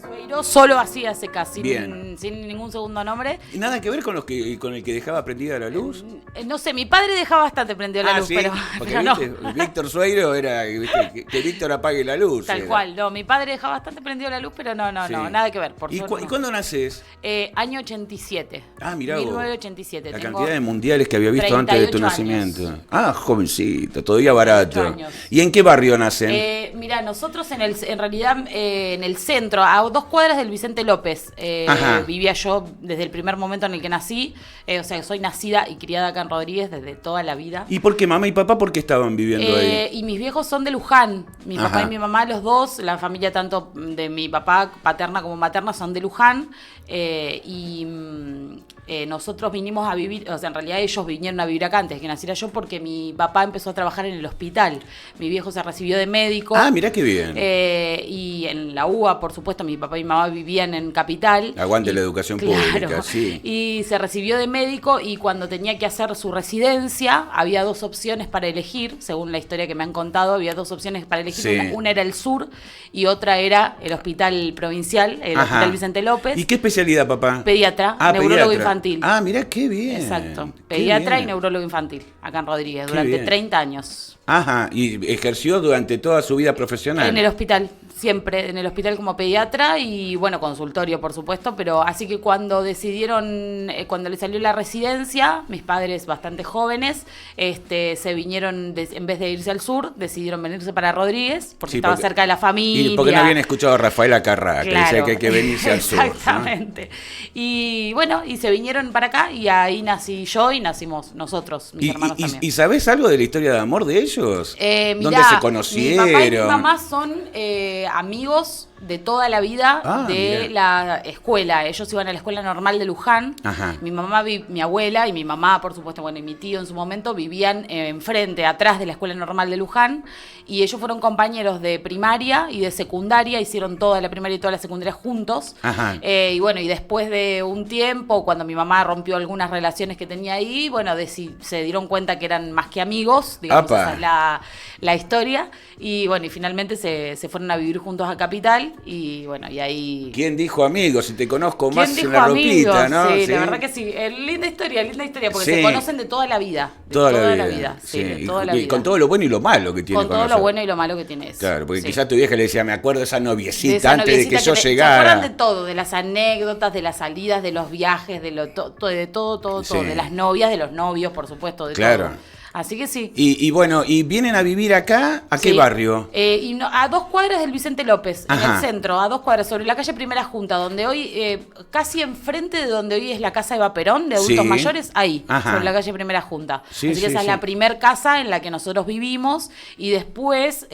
Sueiro solo hacía secas, Bien. sin ningún segundo nombre. ¿Y nada que ver con con el que dejaba prendida la luz? No sé, mi padre dejaba bastante prendido la luz, sí, porque pero no. ¿viste? Víctor Sueiro era que Víctor apague la luz. Tal era. cual, no, mi padre dejaba bastante prendido la luz, pero no, Sí. nada que ver. Por ¿Y, suerte ¿Y no. cuándo naces? Año 87. Ah, mirá vos. 1987. La Tengo cantidad de mundiales que había visto antes de tu 38 nacimiento. años. Ah, jovencito, todavía barato. 38 años. ¿Y en qué barrio nacen? Mira, nosotros en realidad en el centro, a 2 cuadras del Vicente López, vivía yo desde el primer momento en el que nací. O sea, soy nacida y criada acá en Rodríguez desde toda la vida. ¿Y por qué mamá y papá por qué estaban viviendo ahí? Y mis viejos son de Luján. Mi papá Ajá. y mi mamá, los dos, la familia tanto de mi papá, paterna como materna, son de Luján. Nosotros vinimos a vivir, o sea, en realidad ellos vinieron a vivir acá antes que naciera yo porque mi papá empezó a trabajar en el hospital. Mi viejo se recibió de médico. Ah, mirá qué bien. Y en la UBA, por supuesto, mi papá y mi mamá vivían en Capital. Aguante la educación pública, sí. Y se recibió de médico y cuando tenía que hacer su residencia, había 2 opciones para elegir, según la historia que me han contado, había 2 opciones para elegir. Sí. Una era el sur y otra era el hospital provincial, el Ajá. Hospital Vicente López. ¿Y qué especialidad, papá? Pediatra, Ah, neurólogo pediatra. infantil. Ah, mirá qué bien. Exacto. Qué Pediatra bien. y neurólogo infantil, acá en Rodríguez, Qué durante bien. 30 años. Ajá, y ejerció durante toda su vida profesional. En el hospital, siempre en el hospital como pediatra y bueno, consultorio por supuesto, pero así que cuando decidieron, cuando le salió la residencia, mis padres bastante jóvenes, se vinieron, en vez de irse al sur, decidieron venirse para Rodríguez, porque Sí, estaba porque- cerca de la familia. Y porque no habían escuchado a Rafaela Carrá, que Claro. dice que hay que venirse al sur, ¿no? Exactamente. Y bueno, y se vinieron para acá y ahí nací yo y nacimos nosotros, mis hermanos también. ¿Y sabés algo de la historia de amor de ellos? Mirá, ¿Dónde se conocieron? Mi papá y mi mamá son amigos de toda la vida de mirá. la escuela. Ellos iban a la escuela normal de Luján. Ajá. Mi mamá, mi abuela y mi mamá, por supuesto, bueno, y mi tío en su momento vivían enfrente, atrás de la escuela normal de Luján. Y ellos fueron compañeros de primaria y de secundaria, hicieron toda la primaria y toda la secundaria juntos. Ajá. Y bueno, y después de un tiempo, cuando mi mamá rompió algunas relaciones que tenía ahí, bueno, se dieron cuenta que eran más que amigos, digamos, Apa. esa es la historia. Y bueno, y finalmente se fueron a vivir juntos a Capital y bueno, y ahí... ¿Quién dijo amigos? Si te conozco más ¿Quién en dijo la amigos? ropita, ¿no? Sí, la verdad que sí. Linda historia, porque Sí. se conocen de toda la vida. De Toda la vida. sí, de Y- toda la y vida. con todo lo bueno y lo malo que tiene Con todo conocer. lo bueno y lo malo que tiene eso. Claro, porque Sí. quizás tu vieja le decía, me acuerdo de esa De noviecita esa antes de noviecita que yo ¿Se llegara. acuerdan de todo? De las anécdotas, de las salidas, de los viajes, de todo, Sí. de las novias, de los novios, por supuesto, de Claro. todo. Así que sí. Y bueno, ¿y vienen a vivir acá? ¿A qué Sí. barrio? A 2 cuadras del Vicente López, en Ajá. el centro, a 2 cuadras, sobre la calle Primera Junta, donde hoy, casi enfrente de donde hoy es la casa Eva Perón, de adultos Sí. mayores, ahí, Ajá. sobre la calle Primera Junta. Sí, Así que sí, esa sí. es la primer casa en la que nosotros vivimos, y después,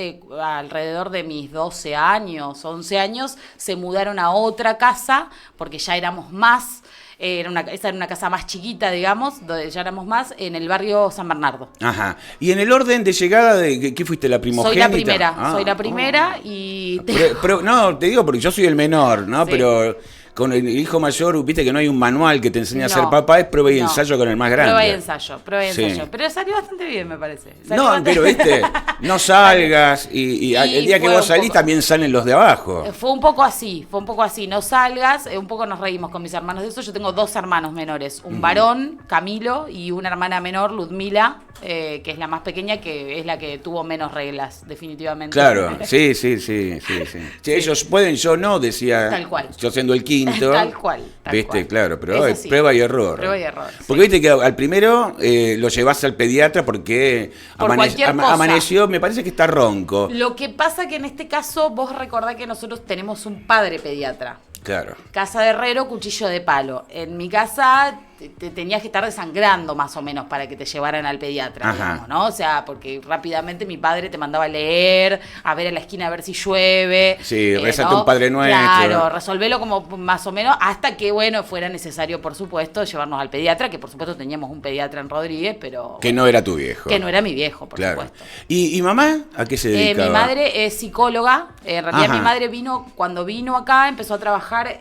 alrededor de mis 12 años, 11 años, se mudaron a otra casa, porque ya éramos más. Esa era una casa más chiquita, digamos, donde ya éramos más, en el barrio San Bernardo. Ajá. ¿Y en el orden de llegada de qué fuiste, la primogénita? Soy la primera y... No, te digo porque yo soy el menor, ¿no? Sí. Pero con el hijo mayor, viste que no hay un manual que te enseñe a No, ser papá, es prueba y no. ensayo con el más grande. Prueba y Sí. ensayo. Pero salió bastante bien, me parece. Salió No, bastante- pero viste, no salgas y el día que fue vos un salís poco- también salen los de abajo. Fue un poco así, no salgas, un poco nos reímos con mis hermanos de eso. Yo tengo 2 hermanos menores, un varón, Camilo, y una hermana menor, Ludmila, que es la más pequeña, que es la que tuvo menos reglas, definitivamente. Claro, sí. Sí, ellos pueden, yo no, decía. Tal cual. Yo siendo el quinto. Tal cual. Viste, claro, pero Es así. prueba y error. Prueba y error, Porque sí. viste que al primero lo llevas al pediatra porque Por cualquier cosa. amaneció, me parece que está ronco. Lo que pasa que en este caso vos recordás que nosotros tenemos un padre pediatra. Claro. Casa de herrero, cuchillo de palo. En mi casa te tenías que estar desangrando más o menos para que te llevaran al pediatra, Ajá. digamos, ¿no? O sea, porque rápidamente mi padre te mandaba a leer, a ver a la esquina a ver si llueve. Sí, rezate un Padre Nuestro. Claro, resolvelo como más o menos, hasta que, bueno, fuera necesario, por supuesto, llevarnos al pediatra, que por supuesto teníamos un pediatra en Rodríguez, pero... Que no era tu viejo. Que no era mi viejo, por Claro. supuesto. ¿Y mamá a qué se dedicaba? Mi madre es psicóloga. En realidad Ajá. mi madre cuando vino acá, empezó a trabajar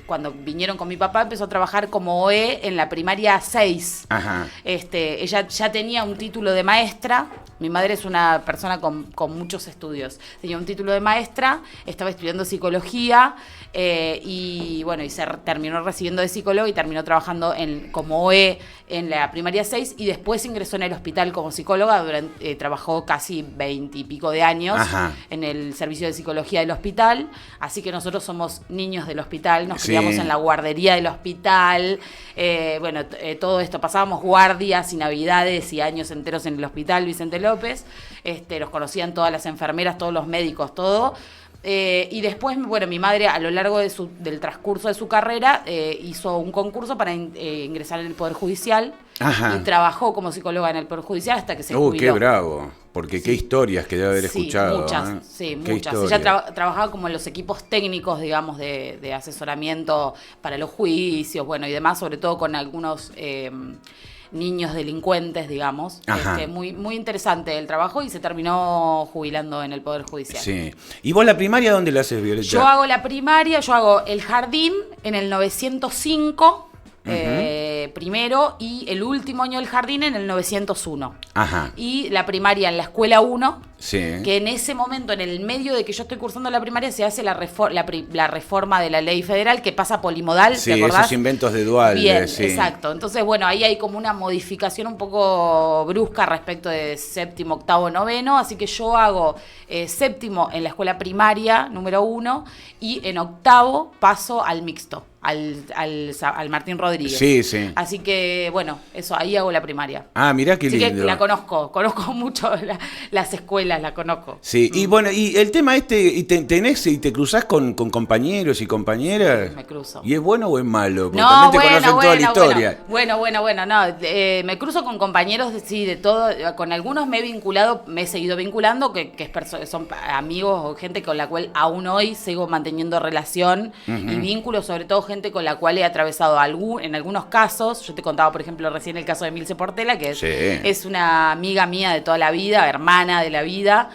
cuando vinieron con mi papá, empezó a trabajar como OE en la primaria 6. Ajá. Ella ya tenía un título de maestra. Mi madre es una persona con muchos estudios. Tenía un título de maestra, estaba estudiando psicología y se terminó recibiendo de psicólogo y terminó trabajando como OE en la primaria 6 y después ingresó en el hospital como psicóloga. Trabajó casi 20 y pico de años en el servicio de psicología del hospital. Así que nosotros somos niños del hospital, nos criamos en la guardería del hospital. Todo esto, pasábamos guardias y navidades y años enteros en el hospital Vicente López. Los conocían todas las enfermeras, todos los médicos, todo. Y después, mi madre a lo largo del transcurso de su carrera hizo un concurso para ingresar en el Poder Judicial. Y trabajó como psicóloga en el Poder Judicial hasta que se jubiló. ¡Qué bravo! Porque qué historias que debe haber escuchado. Muchas, muchas. Ella trabajaba como en los equipos técnicos, digamos, de asesoramiento para los juicios, y demás, sobre todo con algunos niños delincuentes, digamos. Muy, muy interesante el trabajo y se terminó jubilando en el Poder Judicial. Sí. ¿Y vos la primaria dónde la haces, Violeta? Yo hago la primaria, yo hago el jardín en el 905. Primero, y el último año del jardín en el 901. Y la primaria en la escuela 1, que en ese momento, en el medio de que yo estoy cursando la primaria, se hace la reforma de la ley federal que pasa polimodal, ¿te acordás? Esos inventos de Dualde. Bien, exacto. Entonces, ahí hay como una modificación un poco brusca respecto de séptimo, octavo, noveno, así que yo hago séptimo en la escuela primaria, número 1, y en octavo paso al mixto. Al Martín Rodríguez. Sí. Así que, eso, ahí hago la primaria. Mirá qué lindo. Así que la conozco mucho las escuelas, la conozco. Sí, y el tema y te cruzás con compañeros y compañeras. Me cruzo. ¿Y es bueno o es malo? Porque también te conocen toda la historia. Me cruzo con compañeros, de todo. Con algunos me he seguido vinculando, que son amigos o gente con la cual aún hoy sigo manteniendo relación y vínculos, sobre todo gente con la cual he atravesado en algunos casos. Yo te contaba, por ejemplo, recién el caso de Milce Portela, que es una amiga mía de toda la vida, hermana de la vida,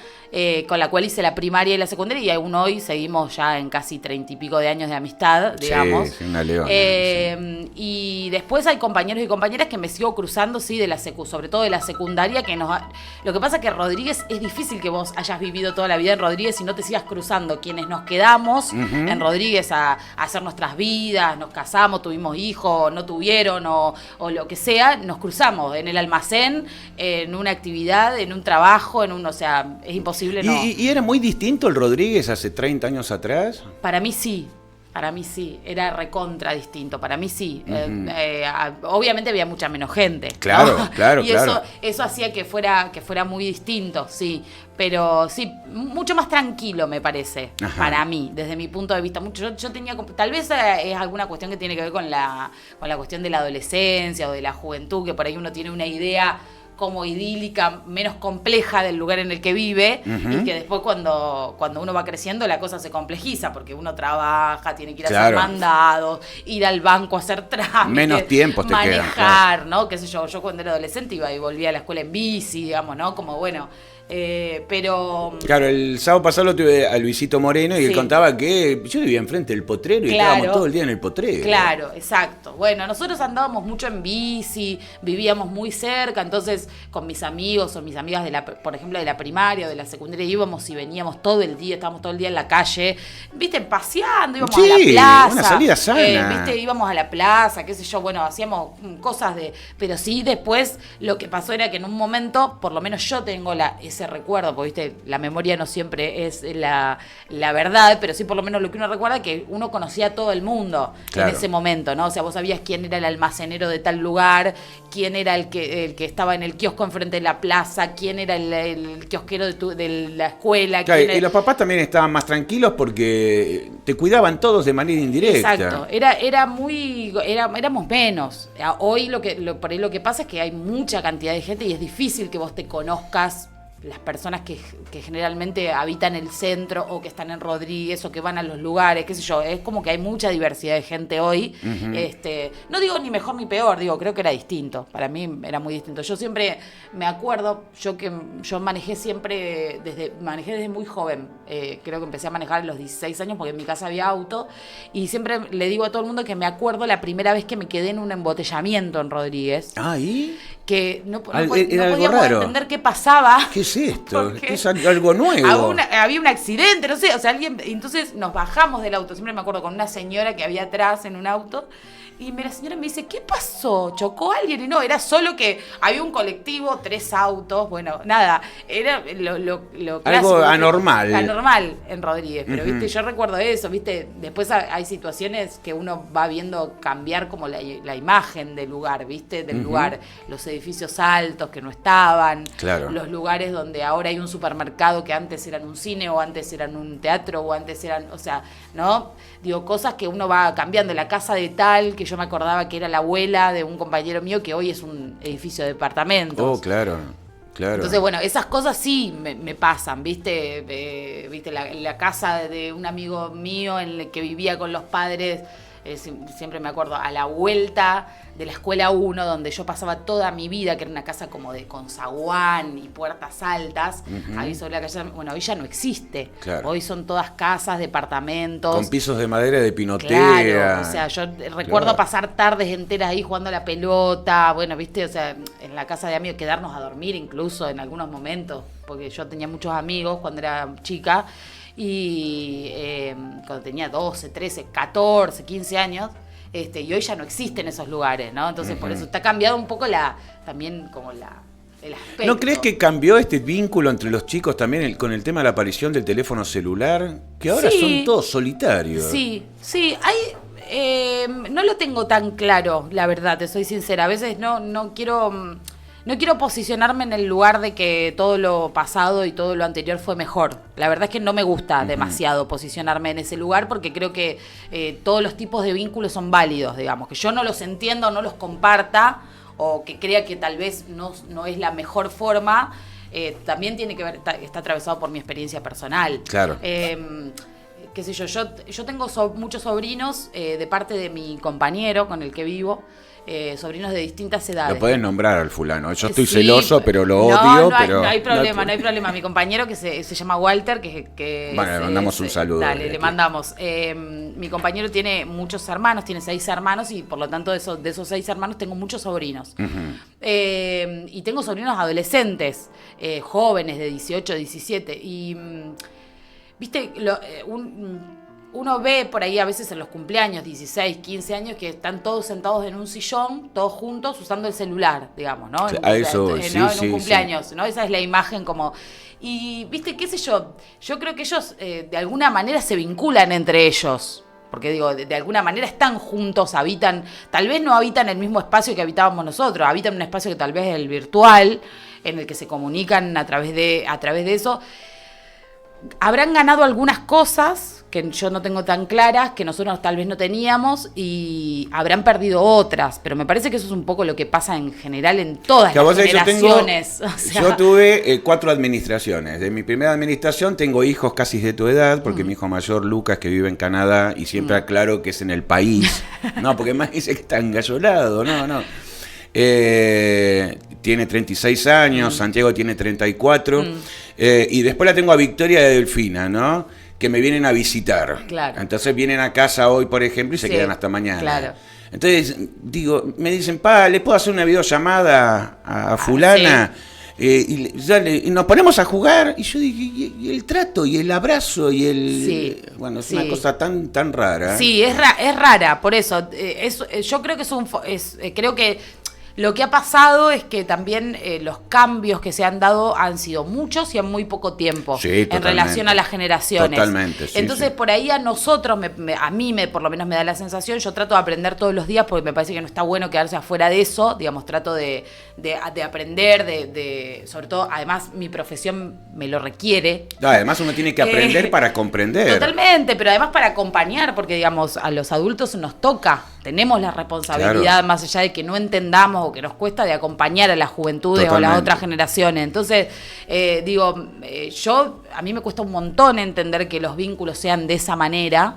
con la cual hice la primaria y la secundaria, y aún hoy seguimos ya en casi 30 y pico de años de amistad, digamos. Sí, una leona. Y después hay compañeros y compañeras que me sigo cruzando, de la sobre todo de la secundaria, lo que pasa es que Rodríguez, es difícil que vos hayas vivido toda la vida en Rodríguez y no te sigas cruzando. Quienes nos quedamos en Rodríguez a hacer nuestras vidas, nos casamos, tuvimos hijos, no tuvieron, o lo que sea, nos cruzamos en el almacén, en una actividad, en un trabajo, es imposible. No. ¿Y era muy distinto el Rodríguez hace 30 años atrás? Para mí sí, era recontra distinto, para mí sí. Obviamente había mucha menos gente. Claro, ¿no? claro, y claro. eso hacía que fuera muy distinto, sí. Pero sí, mucho más tranquilo me parece, para mí, desde mi punto de vista. Yo tenía, tal vez es alguna cuestión que tiene que ver con la cuestión de la adolescencia o de la juventud, que por ahí uno tiene una idea como idílica, menos compleja del lugar en el que vive, y que después cuando uno va creciendo la cosa se complejiza, porque uno trabaja, tiene que ir a hacer mandados, ir al banco a hacer trámites, menos tiempo te manejar, queda, ¿no? Qué sé yo cuando era adolescente iba y volvía a la escuela en bici, digamos, ¿no? Como pero... Claro, el sábado pasado lo tuve a Luisito Moreno y él contaba que yo vivía enfrente del potrero y estábamos todo el día en el potrero. Claro, exacto. Nosotros andábamos mucho en bici, vivíamos muy cerca, entonces con mis amigos o mis amigas, por ejemplo, de la primaria o de la secundaria, íbamos y veníamos todo el día, estábamos todo el día en la calle, paseando, íbamos a la plaza. Una salida sana. Íbamos a la plaza, qué sé yo, hacíamos cosas pero sí, después lo que pasó era que en un momento, por lo menos yo tengo ese recuerdo, porque la memoria no siempre es la verdad, pero sí por lo menos lo que uno recuerda, que uno conocía a todo el mundo en ese momento, ¿no? O sea, vos sabías quién era el almacenero de tal lugar, quién era el que estaba en el kiosco enfrente de la plaza, quién era el kiosquero de la escuela. Claro, y los papás también estaban más tranquilos porque te cuidaban todos de manera indirecta. Exacto, éramos menos. Hoy por ahí lo que pasa es que hay mucha cantidad de gente y es difícil que vos te conozcas las personas que generalmente habitan el centro o que están en Rodríguez o que van a los lugares, qué sé yo, es como que hay mucha diversidad de gente hoy. No digo ni mejor ni peor, digo, creo que era distinto, para mí era muy distinto. Yo siempre me acuerdo, yo manejé desde muy joven, creo que empecé a manejar a los 16 años porque en mi casa había auto, y siempre le digo a todo el mundo que me acuerdo la primera vez que me quedé en un embotellamiento en Rodríguez. Ah, ¿y? Que no Era podíamos entender qué pasaba. ¿Qué es esto? Es algo nuevo. Había un accidente, no sé, o sea, entonces nos bajamos del auto, siempre me acuerdo con una señora que había atrás en un auto, y la señora me dice, ¿qué pasó? ¿Chocó alguien? Y no, era solo que había un colectivo, 3 autos, bueno, nada, era lo clásico. Algo anormal. Anormal en Rodríguez, pero viste, yo recuerdo eso, viste, después hay situaciones que uno va viendo cambiar como la imagen del lugar, viste, del lugar, los edificios altos que no estaban, claro. Los lugares donde ahora hay un supermercado que antes eran un cine o antes eran un teatro o antes eran, o sea, ¿no? Digo, cosas que uno va cambiando, la casa de tal, que yo me acordaba que era la abuela de un compañero mío que hoy es un edificio de departamentos. Oh, claro. Entonces, bueno, esas cosas sí me pasan, ¿viste? ¿Viste? La casa de un amigo mío en el que vivía con los padres, siempre me acuerdo, a la vuelta de la escuela 1, donde yo pasaba toda mi vida, que era una casa como con zaguán y puertas altas, ahí sobre la calle, bueno, hoy ya no existe. Claro. Hoy son todas casas, departamentos. Con pisos de madera de pinotera. Claro, o sea, yo recuerdo pasar tardes enteras ahí jugando a la pelota, bueno, viste, o sea, en la casa de amigos, quedarnos a dormir incluso en algunos momentos, porque yo tenía muchos amigos cuando era chica, y cuando tenía 12, 13, 14, 15 años, y hoy ya no existen esos lugares, ¿no? Entonces por eso está cambiado un poco también como el aspecto. ¿No crees que cambió este vínculo entre los chicos también con el tema de la aparición del teléfono celular? Que ahora son todos solitarios. Sí, no lo tengo tan claro, la verdad, te soy sincera. A veces no quiero posicionarme en el lugar de que todo lo pasado y todo lo anterior fue mejor. La verdad es que no me gusta demasiado posicionarme en ese lugar porque creo que todos los tipos de vínculos son válidos, digamos. Que yo no los entienda o no los comparta o que crea que tal vez no es la mejor forma, también tiene que ver, está atravesado por mi experiencia personal. Claro. Qué sé yo tengo muchos sobrinos de parte de mi compañero con el que vivo, sobrinos de distintas edades. Lo puedes nombrar al fulano. Yo estoy celoso, pero lo odio. No hay problema. Mi compañero que se llama Walter, que bueno, le mandamos un saludo. Dale, le mandamos. Mi compañero tiene muchos hermanos, tiene 6 hermanos y por lo tanto de esos 6 hermanos tengo muchos sobrinos. Y tengo sobrinos adolescentes, jóvenes de 18, 17 y... Viste, uno ve por ahí a veces en los cumpleaños, 16, 15 años, que están todos sentados en un sillón, todos juntos, usando el celular, digamos, ¿no? A eso, sí, en un cumpleaños, ¿no? Esa es la imagen como... Y, viste, qué sé yo creo que ellos de alguna manera se vinculan entre ellos. Porque digo, de alguna manera están juntos, habitan, tal vez no habitan el mismo espacio que habitábamos nosotros, habitan un espacio que tal vez es el virtual, en el que se comunican a través de eso. Habrán ganado algunas cosas que yo no tengo tan claras, que nosotros tal vez no teníamos, y habrán perdido otras, pero me parece que eso es un poco lo que pasa en general en todas las generaciones. Yo tuve 4 administraciones. De mi primera administración tengo hijos casi de tu edad, porque mi hijo mayor, Lucas, que vive en Canadá, y siempre aclaro que es en el país. No, porque más dice que está engallolado, no. Tiene 36 años, Santiago tiene 34, y después la tengo a Victoria de Delfina, ¿no? Que me vienen a visitar. Claro. Entonces vienen a casa hoy, por ejemplo, y se quedan hasta mañana. Claro. Entonces, me dicen, ¿le puedo hacer una videollamada a fulana? Sí. Y nos ponemos a jugar, y yo dije, y el trato, y el abrazo, y el... Sí. Bueno, es una cosa tan rara. Sí, es rara, por eso. Yo creo que creo que lo que ha pasado es que también los cambios que se han dado han sido muchos y en muy poco tiempo, en relación a las generaciones. Totalmente, sí. Entonces, por ahí a nosotros, a mí por lo menos me da la sensación, yo trato de aprender todos los días porque me parece que no está bueno quedarse afuera de eso, digamos, trato de aprender, sobre todo, además mi profesión me lo requiere. Además uno tiene que aprender para comprender. Totalmente, pero además para acompañar, porque digamos, a los adultos nos toca tenemos la responsabilidad, más allá de que no entendamos o que nos cuesta, de acompañar a las juventudes o a las otras generaciones. Entonces, a mí me cuesta un montón entender que los vínculos sean de esa manera,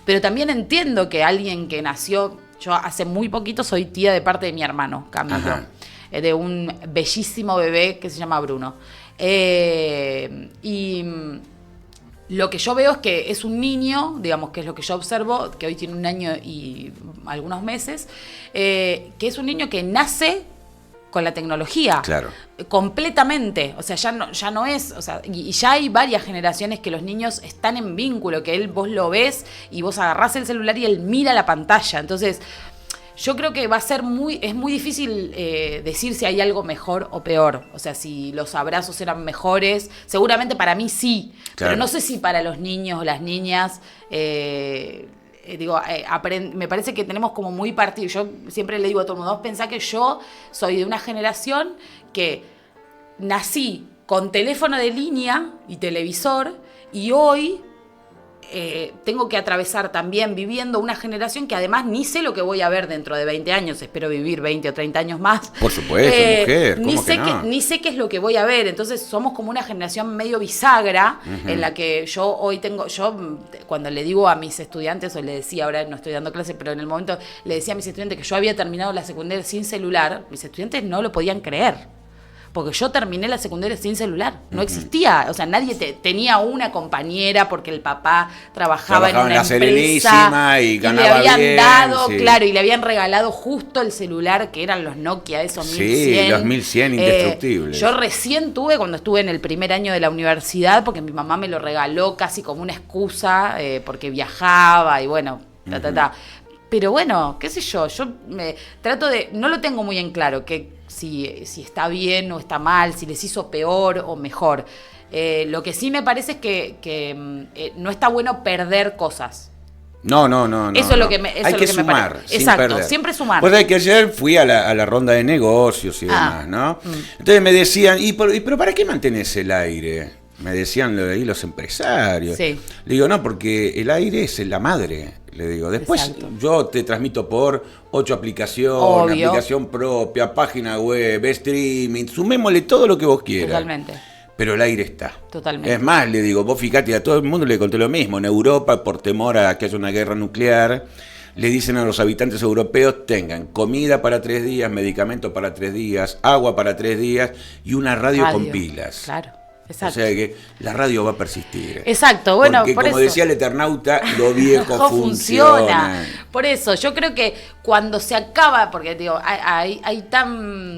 pero también entiendo que alguien que nació, yo hace muy poquito soy tía de parte de mi hermano, Camilo, de un bellísimo bebé que se llama Bruno. Y lo que yo veo es que es un niño, digamos, que es lo que yo observo, que hoy tiene 1 año y algunos meses, que es un niño que nace con la tecnología. Claro. Completamente. O sea, ya no es, o sea, y ya hay varias generaciones que los niños están en vínculo, que vos lo ves y vos agarrás el celular y él mira la pantalla. Entonces, yo creo que es muy difícil decir si hay algo mejor o peor. O sea, si los abrazos eran mejores. Seguramente para mí sí. Claro. Pero no sé si para los niños o las niñas. Me parece que tenemos como muy partido. Yo siempre le digo a todo el mundo, vos pensá que yo soy de una generación que nací con teléfono de línea y televisor, y hoy tengo que atravesar también viviendo una generación que además ni sé lo que voy a ver dentro de 20 años, espero vivir 20 o 30 años más. Por supuesto, mujer, ¿cómo ni sé qué es lo que voy a ver, entonces somos como una generación medio bisagra, en la que yo cuando le digo a mis estudiantes, o le decía, ahora no estoy dando clases, pero en el momento le decía a mis estudiantes que yo había terminado la secundaria sin celular, mis estudiantes no lo podían creer. Porque yo terminé la secundaria sin celular. No existía. O sea, nadie tenía una compañera porque el papá trabajaba en una empresa y ganaba le habían bien, dado, sí. Claro, y le habían regalado justo el celular, que eran los Nokia, esos 1100. Sí, los 1100 indestructibles. Yo recién tuve cuando estuve en el primer año de la universidad, porque mi mamá me lo regaló casi como una excusa, porque viajaba y bueno, Pero bueno, qué sé yo trato de, no lo tengo muy en claro, que si está bien o está mal, si les hizo peor o mejor. Lo que sí me parece es que no está bueno perder cosas. No. Eso es lo que me Hay que sumar, parece. sin Exacto, perder. siempre sumar. Pues que ayer fui a la ronda de negocios y demás, ¿no? Entonces me decían, ¿pero para qué mantenés el aire? Me decían ahí los empresarios. Sí. Le digo, no, porque el aire es la madre. Le digo, después Exacto. yo te transmito por 8 aplicaciones, Obvio. Aplicación propia, página web, streaming, sumémosle todo lo que vos quieras. Totalmente. Pero el aire está. Totalmente. Es más, le digo, vos fíjate, a todo el mundo le conté lo mismo. En Europa, por temor a que haya una guerra nuclear, le dicen a los habitantes europeos, tengan comida para 3 días, medicamentos para 3 días, agua para 3 días y una radio con pilas. Claro. Exacto. O sea que la radio va a persistir. Exacto, bueno, porque como decía el Eternauta, lo viejo no funciona. Por eso, yo creo que cuando se acaba, porque digo, hay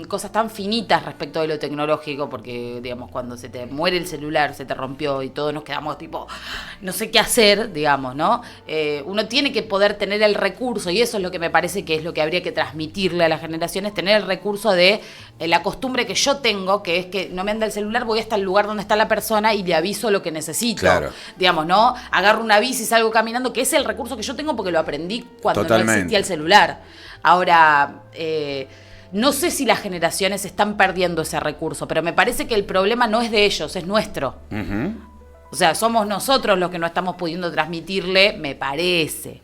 cosas tan finitas respecto de lo tecnológico, porque digamos, cuando se te muere el celular, se te rompió y todos nos quedamos tipo, no sé qué hacer, digamos, ¿no? Uno tiene que poder tener el recurso, y eso es lo que me parece que es lo que habría que transmitirle a las generaciones, tener el recurso de la costumbre que yo tengo, que es que no me anda el celular, voy hasta el lugar donde está la persona y le aviso lo que necesito. Claro. Digamos, ¿no? Agarro una bici y salgo caminando, que es el recurso que yo tengo porque lo aprendí cuando Totalmente. no existía el celular. Ahora, no sé si las generaciones están perdiendo ese recurso, pero me parece que el problema no es de ellos, es nuestro. O sea, somos nosotros los que no estamos pudiendo transmitirle, me parece.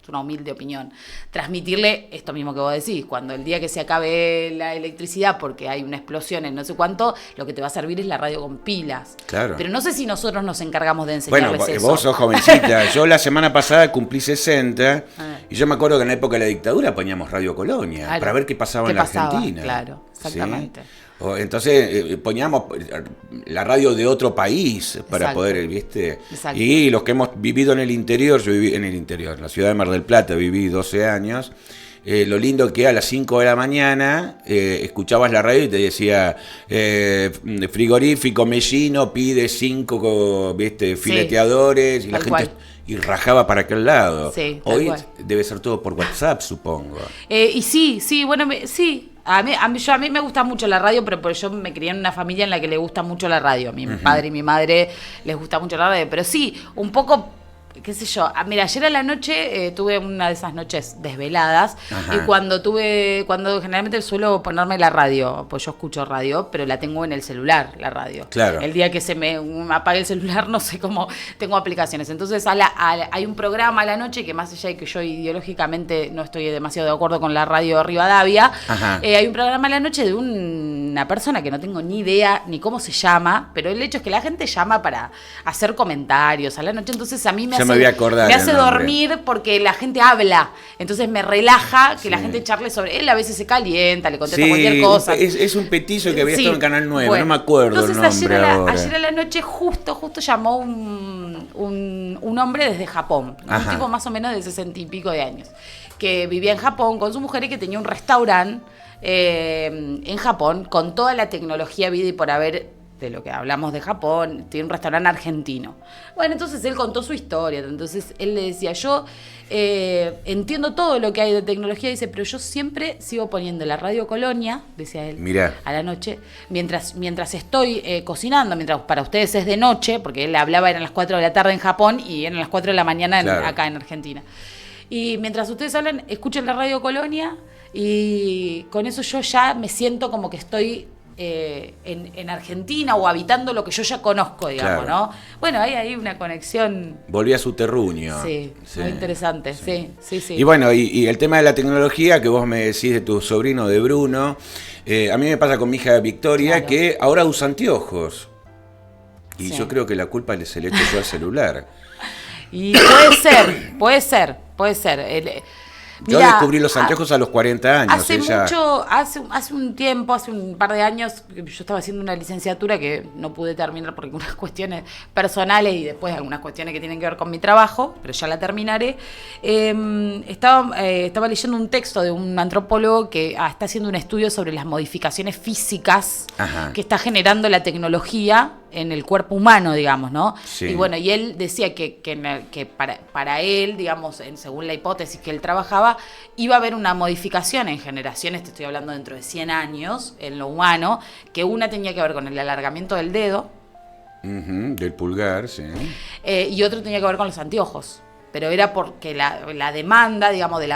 Es una humilde opinión, transmitirle esto mismo que vos decís, cuando el día que se acabe la electricidad porque hay una explosión en no sé cuánto, lo que te va a servir es la radio con pilas. Claro. Pero no sé si nosotros nos encargamos de enseñarles bueno, eso. vos sos jovencita. Yo la semana pasada cumplí 60 y yo me acuerdo que en la época de la dictadura poníamos Radio Colonia para ver qué pasaba en la Argentina. Claro, exactamente. ¿Sí? Entonces poníamos la radio de otro país para Exacto. poder, ¿viste? Exacto. Y los que hemos vivido en el interior, yo viví en el interior, en la ciudad de Mar del Plata, viví 12 años. Lo lindo que a las 5 de la mañana escuchabas la radio y te decía frigorífico Mellino pide 5 fileteadores y la gente y rajaba para aquel lado. Sí, hoy debe ser todo por WhatsApp, supongo. Y sí, bueno, sí. A mí me gusta mucho la radio, pero yo me crié en una familia en la que le gusta mucho la radio. A mi padre y mi madre les gusta mucho la radio. Pero sí, un poco qué sé yo, mira, ayer a la noche tuve una de esas noches desveladas. Ajá. Y cuando generalmente suelo ponerme la radio, pues yo escucho radio, pero la tengo en el celular, la radio. Claro. El día que se me apague el celular, no sé cómo, tengo aplicaciones. Entonces hay un programa a la noche que, más allá de que yo ideológicamente no estoy demasiado de acuerdo con la radio Rivadavia, hay un programa a la noche de una persona que no tengo ni idea ni cómo se llama, pero el hecho es que la gente llama para hacer comentarios a la noche. Entonces a mí me hace dormir porque la gente habla. Entonces me relaja que la gente charle sobre él. A veces se calienta, le contesta cualquier cosa. Es un petizo que había estado en Canal 9, bueno, no me acuerdo el nombre. Entonces ayer a la noche justo llamó un hombre desde Japón. Un tipo más o menos de 60 y pico de años, que vivía en Japón con su mujer y que tenía un restaurante en Japón con toda la tecnología vida y por haber de lo que hablamos de Japón. Tiene un restaurante argentino. Bueno, entonces él contó su historia. Entonces él le decía, yo entiendo todo lo que hay de tecnología, dice, pero yo siempre sigo poniendo la Radio Colonia, decía él, mirá, a la noche, mientras estoy cocinando, mientras para ustedes es de noche, porque él hablaba, eran las 4 de la tarde en Japón y eran las 4 de la mañana acá en Argentina. Y mientras ustedes hablan, escuchen la Radio Colonia y con eso yo ya me siento como que estoy en Argentina o habitando lo que yo ya conozco, digamos, ¿no? Bueno, hay una conexión. Volví a su terruño. Sí, muy interesante, sí. Y bueno, y el tema de la tecnología que vos me decís de tu sobrino, de Bruno, a mí me pasa con mi hija Victoria, que ahora usa anteojos. Y yo creo que la culpa se le echo yo al celular. Y puede ser. Yo descubrí los anteojos a los 40 años. Hace un par de años, yo estaba haciendo una licenciatura que no pude terminar por algunas cuestiones personales y después algunas cuestiones que tienen que ver con mi trabajo, pero ya la terminaré. Estaba leyendo un texto de un antropólogo que está haciendo un estudio sobre las modificaciones físicas que está generando la tecnología en el cuerpo humano, digamos, ¿no? Sí. Y bueno, y él decía que para él, digamos, según la hipótesis que él trabajaba, iba a haber una modificación en generaciones, te estoy hablando dentro de 100 años, en lo humano, que una tenía que ver con el alargamiento del dedo. Del pulgar, sí. Y otro tenía que ver con los anteojos. Pero era porque la demanda, digamos, de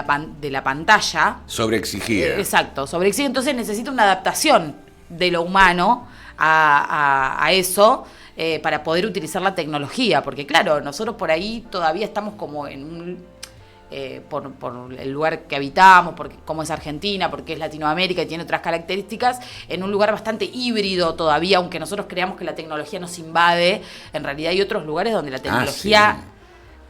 la pantalla... Sobreexigida. Exacto, sobreexigida. Entonces necesita una adaptación de lo humano a eso para poder utilizar la tecnología, porque claro, nosotros por ahí todavía estamos como en un por el lugar que habitamos, porque como es Argentina, porque es Latinoamérica y tiene otras características, en un lugar bastante híbrido todavía, aunque nosotros creamos que la tecnología nos invade, en realidad hay otros lugares donde la tecnología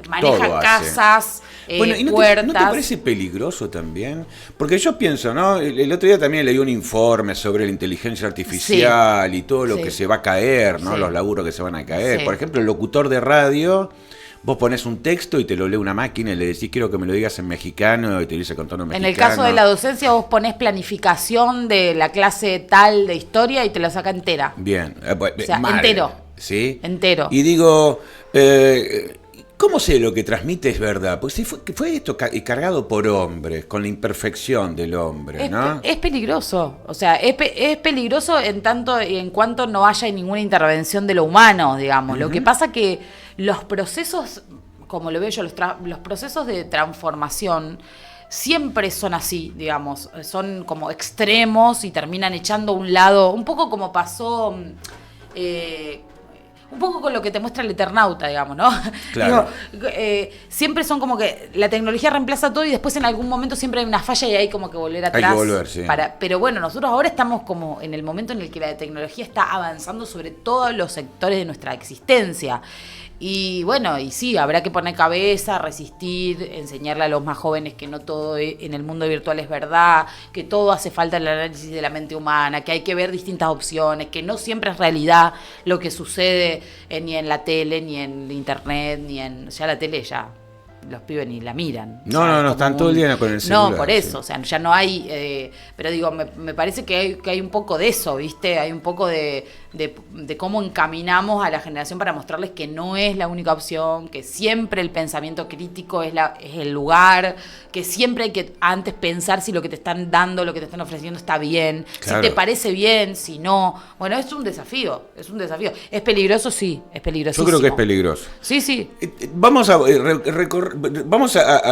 maneja casas, bueno, ¿y puertas. ¿No te parece peligroso también? Porque yo pienso, ¿no? El otro día también leí un informe sobre la inteligencia artificial y todo lo que se va a caer, ¿no? Los laburos que se van a caer. Por ejemplo, el locutor de radio, vos ponés un texto y te lo lee una máquina y le decís, quiero que me lo digas en mexicano, y te dice con tono mexicano. En el caso de la docencia, vos ponés planificación de la clase tal de historia y te la saca entera. Bien. O sea, entero. ¿Sí? Entero. Y digo... ¿cómo sé lo que transmite es verdad? Porque si fue esto cargado por hombres, con la imperfección del hombre, ¿no? Es peligroso. O sea, es peligroso en tanto y en cuanto no haya ninguna intervención de lo humano, digamos. Lo que pasa que los procesos, como lo veo yo, los procesos de transformación siempre son así, digamos. Son como extremos y terminan echando a un lado, un poco como pasó... un poco con lo que te muestra el Eternauta, digamos, ¿no? Claro. Digo, siempre son como que la tecnología reemplaza todo y después en algún momento siempre hay una falla y hay como que volver atrás. Hay que volver, sí. Pero bueno, nosotros ahora estamos como en el momento en el que la tecnología está avanzando sobre todos los sectores de nuestra existencia. Y bueno, y sí, habrá que poner cabeza, resistir, enseñarle a los más jóvenes que no todo en el mundo virtual es verdad, que todo hace falta el análisis de la mente humana, que hay que ver distintas opciones, que no siempre es realidad lo que sucede ni en la tele, ni en internet, ni en... Ya la tele ya los pibes ni la miran. No, o sea, no, están todo el día con el celular. No, por eso, sí. o sea, ya no hay, pero digo, me parece que hay un poco de eso, ¿viste? Hay un poco de cómo encaminamos a la generación para mostrarles que no es la única opción, que siempre el pensamiento crítico es el lugar, que siempre hay que antes pensar si lo que te están dando, lo que te están ofreciendo está bien, Claro. si te parece bien, si no. Bueno, es un desafío. ¿Es peligroso? Sí, es peligrosísimo. Yo creo que es peligroso. Sí, sí. Vamos a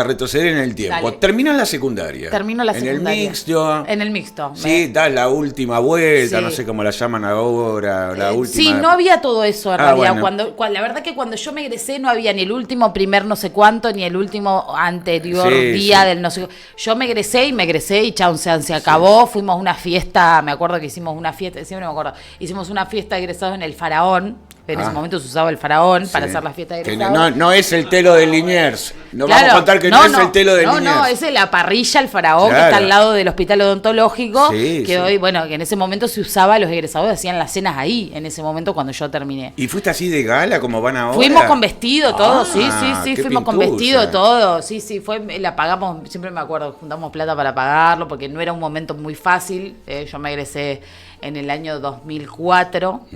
retroceder en el tiempo. Dale. Terminas la secundaria. Termino la secundaria. En el mixto. En el mixto. Sí, das la última vuelta, Sí. no sé cómo la llaman ahora, la última. Sí, no había todo eso en realidad. Bueno. La verdad que cuando yo me egresé no había ni el último primer no sé cuánto, ni el último anterior Sí, día sí. del no sé. Yo me egresé y chao, se acabó. Fuimos a una fiesta, me acuerdo que hicimos una fiesta, siempre me acuerdo, hicimos una fiesta de egresados en el Faraón. En ese momento se usaba el Faraón para Sí. hacer la fiesta de Que egresados. no es el telo de Liniers. No Claro, vamos a contar que no es el telo de Liniers. No, es la parrilla, el Faraón, Claro. que está al lado del hospital odontológico, Sí, que sí. hoy, bueno, que en ese momento se usaba, los egresados hacían las cenas ahí, en ese momento cuando yo terminé. ¿Y fuiste así de gala como van ahora? Fuimos con vestido, todo, sí, qué fuimos con pintusa. vestido, todo, sí, la pagamos, siempre me acuerdo, juntamos plata para pagarlo, porque no era un momento muy fácil, yo me egresé en el año 2004,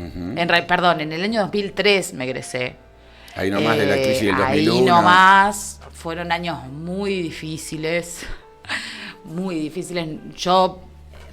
perdón, en el año 2003 me egresé. Ahí nomás de la crisis del 2001. Ahí nomás, fueron años muy difíciles, muy difíciles. Yo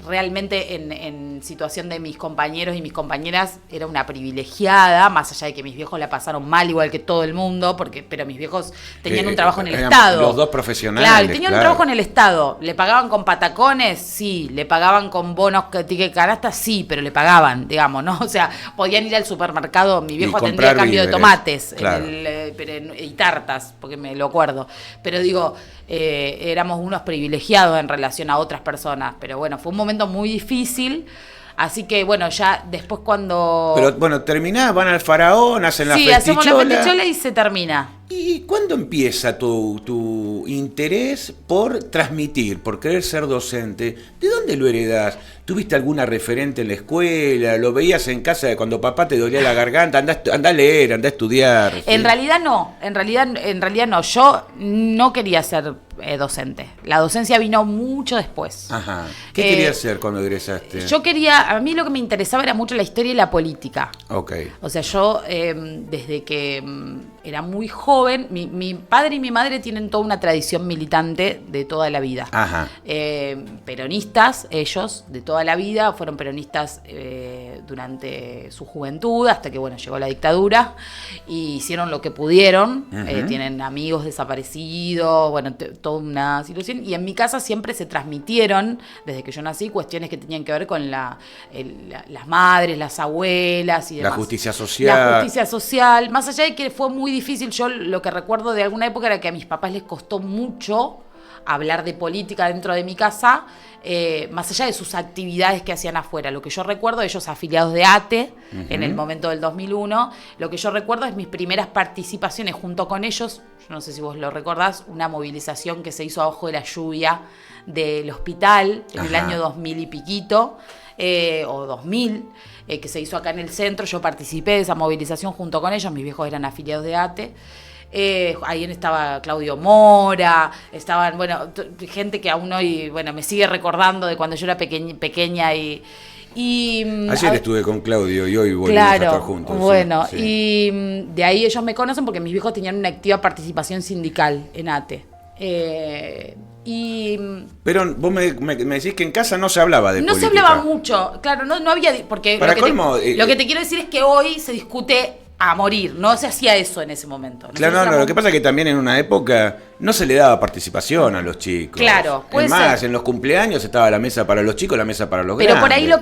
realmente en situación de mis compañeros y mis compañeras era una privilegiada, más allá de que mis viejos la pasaron mal igual que todo el mundo, pero mis viejos tenían un trabajo en el eran Estado. los dos profesionales. Claro, tenían un claro. trabajo en el Estado. ¿Le pagaban con patacones? Sí. ¿Le pagaban con bonos ticket canasta? Sí, pero le pagaban, digamos, ¿no? O sea, podían ir al supermercado, mi viejo atendía comprar cambio de víveres, tomates claro. y tartas, porque me lo acuerdo. Pero digo, éramos unos privilegiados en relación a otras personas. Pero bueno, fue un momento muy difícil. Así que bueno, ya después cuando... Pero bueno, terminás, van al Faraón, hacen la sí, festichola. hacemos la festichola y se termina. ¿Y cuándo empieza tu interés por transmitir, por querer ser docente? ¿De dónde lo heredás? ¿Tuviste alguna referente en la escuela? ¿Lo veías en casa de cuando papá te dolía la garganta? Andá a leer, andá a estudiar. ¿sí? En realidad no, en realidad no. Yo no quería ser docente. La docencia vino mucho después. Ajá. ¿Qué querías hacer cuando egresaste? A mí lo que me interesaba era mucho la historia y la política. Ok. O sea, yo desde que era muy joven, mi padre y mi madre tienen toda una tradición militante de toda la vida. Ajá. Peronistas, ellos, de toda la vida, fueron peronistas durante su juventud, hasta que, bueno, llegó la dictadura, y hicieron lo que pudieron. Tienen amigos desaparecidos, bueno, toda una situación. Y en mi casa siempre se transmitieron, desde que yo nací, cuestiones que tenían que ver con las madres, las abuelas y demás. La justicia social. La justicia social. Más allá de que fue muy difícil, yo lo que recuerdo de alguna época era que a mis papás les costó mucho hablar de política dentro de mi casa, más allá de sus actividades que hacían afuera. Lo que yo recuerdo, ellos afiliados de ATE, en el momento del 2001, lo que yo recuerdo es mis primeras participaciones junto con ellos, yo no sé si vos lo recordás, una movilización que se hizo abajo de la lluvia del hospital en el año 2000 y piquito, o 2000, que se hizo acá en el centro. Yo participé de esa movilización junto con ellos, mis viejos eran afiliados de ATE. Ahí estaba Claudio Mora, estaban, bueno, gente que aún hoy, bueno, me sigue recordando de cuando yo era pequeña y Ayer estuve con Claudio y hoy volvimos a estar juntos. Bueno, sí. Y de ahí ellos me conocen porque mis viejos tenían una activa participación sindical en ATE. Pero vos me decís que en casa no se hablaba de política. No se hablaba mucho, claro, no había... Porque Para lo que te quiero decir es que hoy se discute a morir, no se hacía eso en ese momento. Claro, no, lo que pasa es que también en una época no se le daba participación a los chicos. Claro, puede es más, ser. En los cumpleaños estaba la mesa para los chicos, la mesa para los Pero grandes. por ahí lo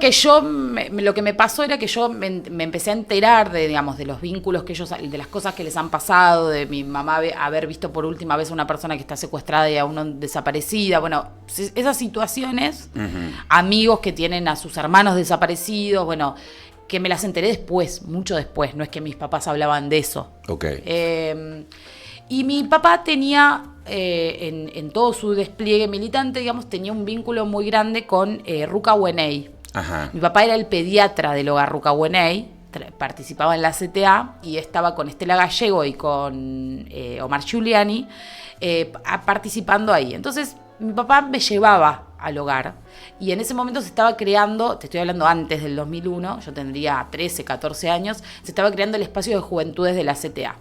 que me pasó era que yo me empecé a enterar de, digamos, de los vínculos que ellos, de las cosas que les han pasado, de mi mamá haber visto por última vez a una persona que está secuestrada y aún desaparecida. Bueno, esas situaciones, amigos que tienen a sus hermanos desaparecidos, bueno, que me las enteré después, mucho después, no es que mis papás hablaban de eso. Ok. Y mi papá tenía, en todo su despliegue militante, digamos, tenía un vínculo muy grande con Ruca Güeney. Ajá. Mi papá era el pediatra del hogar Ruca Güeney, participaba en la CTA y estaba con Estela Gallego y con Omar Giuliani participando ahí. Entonces mi papá me llevaba al hogar y en ese momento se estaba creando, te estoy hablando antes del 2001, yo tendría 13, 14 años, se estaba creando el espacio de juventudes de la CTA.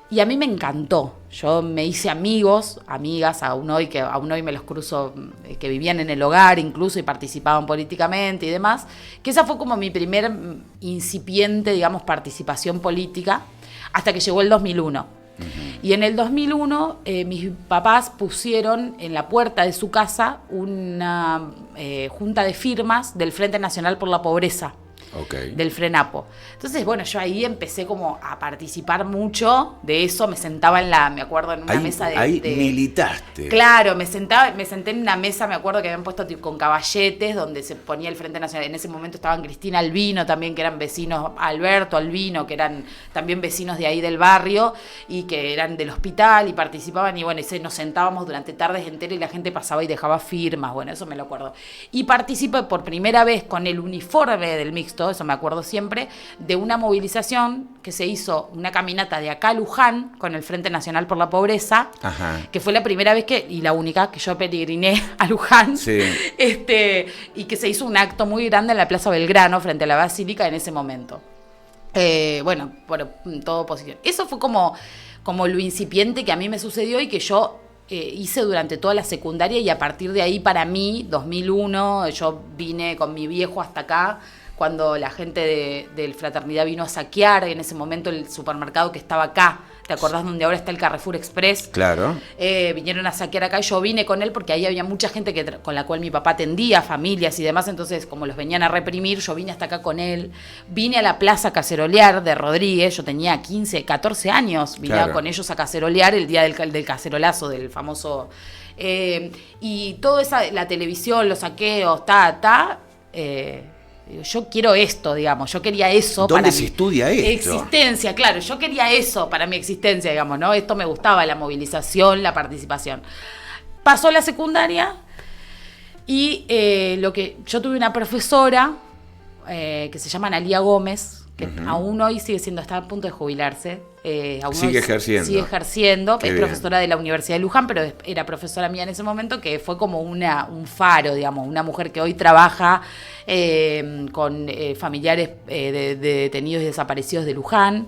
Y a mí me encantó. Yo me hice amigos, amigas, aún hoy me los cruzo, que vivían en el hogar incluso y participaban políticamente y demás, que esa fue como mi primer incipiente, digamos, participación política, hasta que llegó el 2001. Y en el 2001 mis papás pusieron en la puerta de su casa una junta de firmas del Frente Nacional por la Pobreza. Del FRENAPO. Entonces, bueno, yo ahí empecé como a participar mucho de eso, me sentaba me acuerdo, en una mesa de... Ahí militaste. Claro, me senté en una mesa, me acuerdo que habían puesto con caballetes, donde se ponía el Frente Nacional. En ese momento estaban Cristina Albino también, que eran vecinos, Alberto Albino, que eran también vecinos de ahí del barrio, y que eran del hospital, y participaban, y bueno, nos sentábamos durante tardes enteras, y la gente pasaba y dejaba firmas, bueno, eso me lo acuerdo. Y participé por primera vez con el uniforme del mixto, eso me acuerdo siempre, de una movilización que se hizo, una caminata de acá a Luján con el Frente Nacional por la Pobreza, que fue la primera vez y la única que yo peregriné a Luján, sí. Y que se hizo un acto muy grande en la Plaza Belgrano frente a la Basílica en ese momento. Bueno, por todo oposición. Eso fue como lo incipiente que a mí me sucedió y que yo hice durante toda la secundaria, y a partir de ahí, para mí, 2001, yo vine con mi viejo hasta acá, cuando la gente de Fraternidad vino a saquear en ese momento el supermercado que estaba acá. ¿Te acordás donde ahora está el Carrefour Express? Claro. Vinieron a saquear acá y yo vine con él porque ahí había mucha gente con la cual mi papá atendía, familias y demás. Entonces, como los venían a reprimir, yo vine hasta acá con él. Vine a la Plaza a cacerolear de Rodríguez. Yo tenía 15, 14 años. Vine con ellos a cacerolear el día del cacerolazo, del famoso... y todo la televisión, los saqueos, yo quiero esto, digamos, yo quería eso. ¿Dónde se estudia esto? Existencia, claro, yo quería eso para mi existencia, digamos, ¿no? Esto me gustaba, la movilización, la participación. Pasó la secundaria y yo tuve una profesora que se llama Analía Gómez, que aún hoy sigue siendo, está a punto de jubilarse. Sigue ejerciendo. Sigue ejerciendo, Qué es bien. profesora de la Universidad de Luján, pero era profesora mía en ese momento, que fue como un faro, digamos, una mujer que hoy trabaja con familiares de detenidos y desaparecidos de Luján.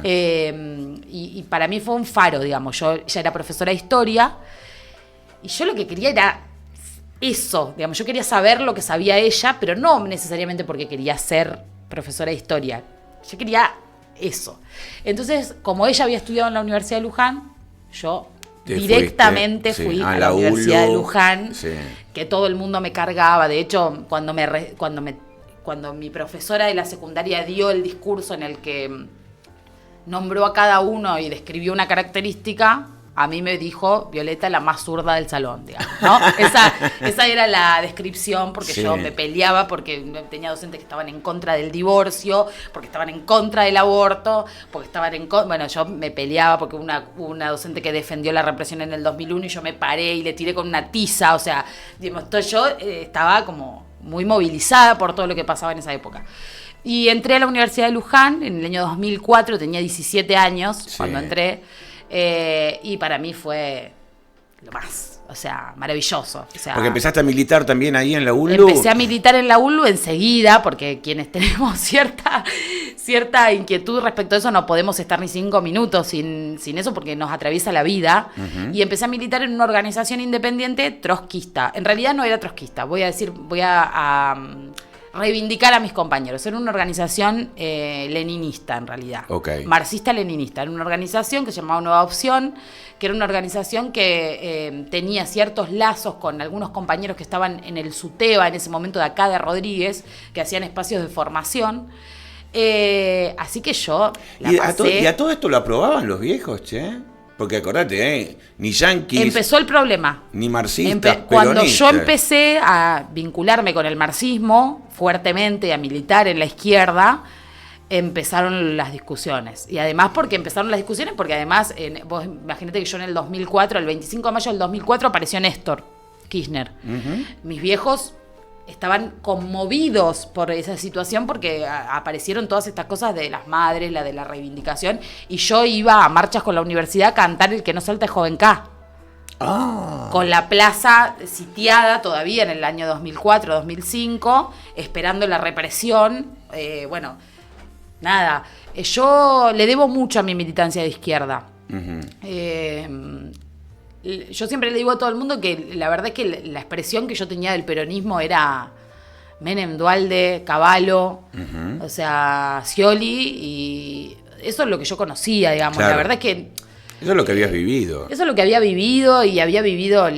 Y para mí fue un faro, digamos. Yo ya era profesora de historia y yo lo que quería era eso, digamos, yo quería saber lo que sabía ella, pero no necesariamente porque quería ser profesora de historia. Yo quería eso. Entonces, como ella había estudiado en la Universidad de Luján, yo directamente fui a la Universidad de Luján, que todo el mundo me cargaba. De hecho, cuando mi profesora de la secundaria dio el discurso en el que nombró a cada uno y describió una característica, a mí me dijo Violeta la más zurda del salón, digamos, ¿no? Esa era la descripción, porque yo me peleaba, porque tenía docentes que estaban en contra del divorcio, porque estaban en contra del aborto, porque estaban bueno, yo me peleaba porque una docente que defendió la represión en el 2001 y yo me paré y le tiré con una tiza, o sea, digamos, yo estaba como muy movilizada por todo lo que pasaba en esa época. Y entré a la Universidad de Luján en el año 2004, tenía 17 años cuando entré. Y para mí fue lo más, o sea, maravilloso. O sea, porque empezaste a militar también ahí en la ULU. Empecé a militar en la ULU enseguida, porque quienes tenemos cierta inquietud respecto a eso no podemos estar ni 5 minutos sin eso, porque nos atraviesa la vida. Y empecé a militar en una organización independiente trotskista. En realidad no era trotskista, voy a reivindicar a mis compañeros. Era una organización leninista, en realidad. Marxista-leninista. Era una organización que se llamaba Nueva Opción, que era una organización que tenía ciertos lazos con algunos compañeros que estaban en el SUTEBA, en ese momento de acá de Rodríguez, que hacían espacios de formación. Así que yo la pasé... ¿Y a todo esto lo aprobaban los viejos, che? Porque acordate, ni yanquis... Empezó el problema. Ni marxistas, cuando yo empecé a vincularme con el marxismo fuertemente, a militar en la izquierda, empezaron las discusiones. Y además porque además, vos imagínate que yo en el 2004, el 25 de mayo del 2004, apareció Néstor Kirchner. Mis viejos estaban conmovidos por esa situación porque aparecieron todas estas cosas de las madres, la de la reivindicación, y yo iba a marchas con la universidad a cantar El que no salta es joven K. Con la plaza sitiada todavía en el año 2004-2005, esperando la represión. Bueno, nada, yo le debo mucho a mi militancia de izquierda. Uh-huh. Yo siempre le digo a todo el mundo que la verdad es que la expresión que yo tenía del peronismo era Menem, Duhalde, Cavallo, uh-huh. O sea, Scioli, y eso es lo que yo conocía, digamos. Claro. La verdad es que... Eso es lo que habías vivido. Eso es lo que había vivido, y había vivido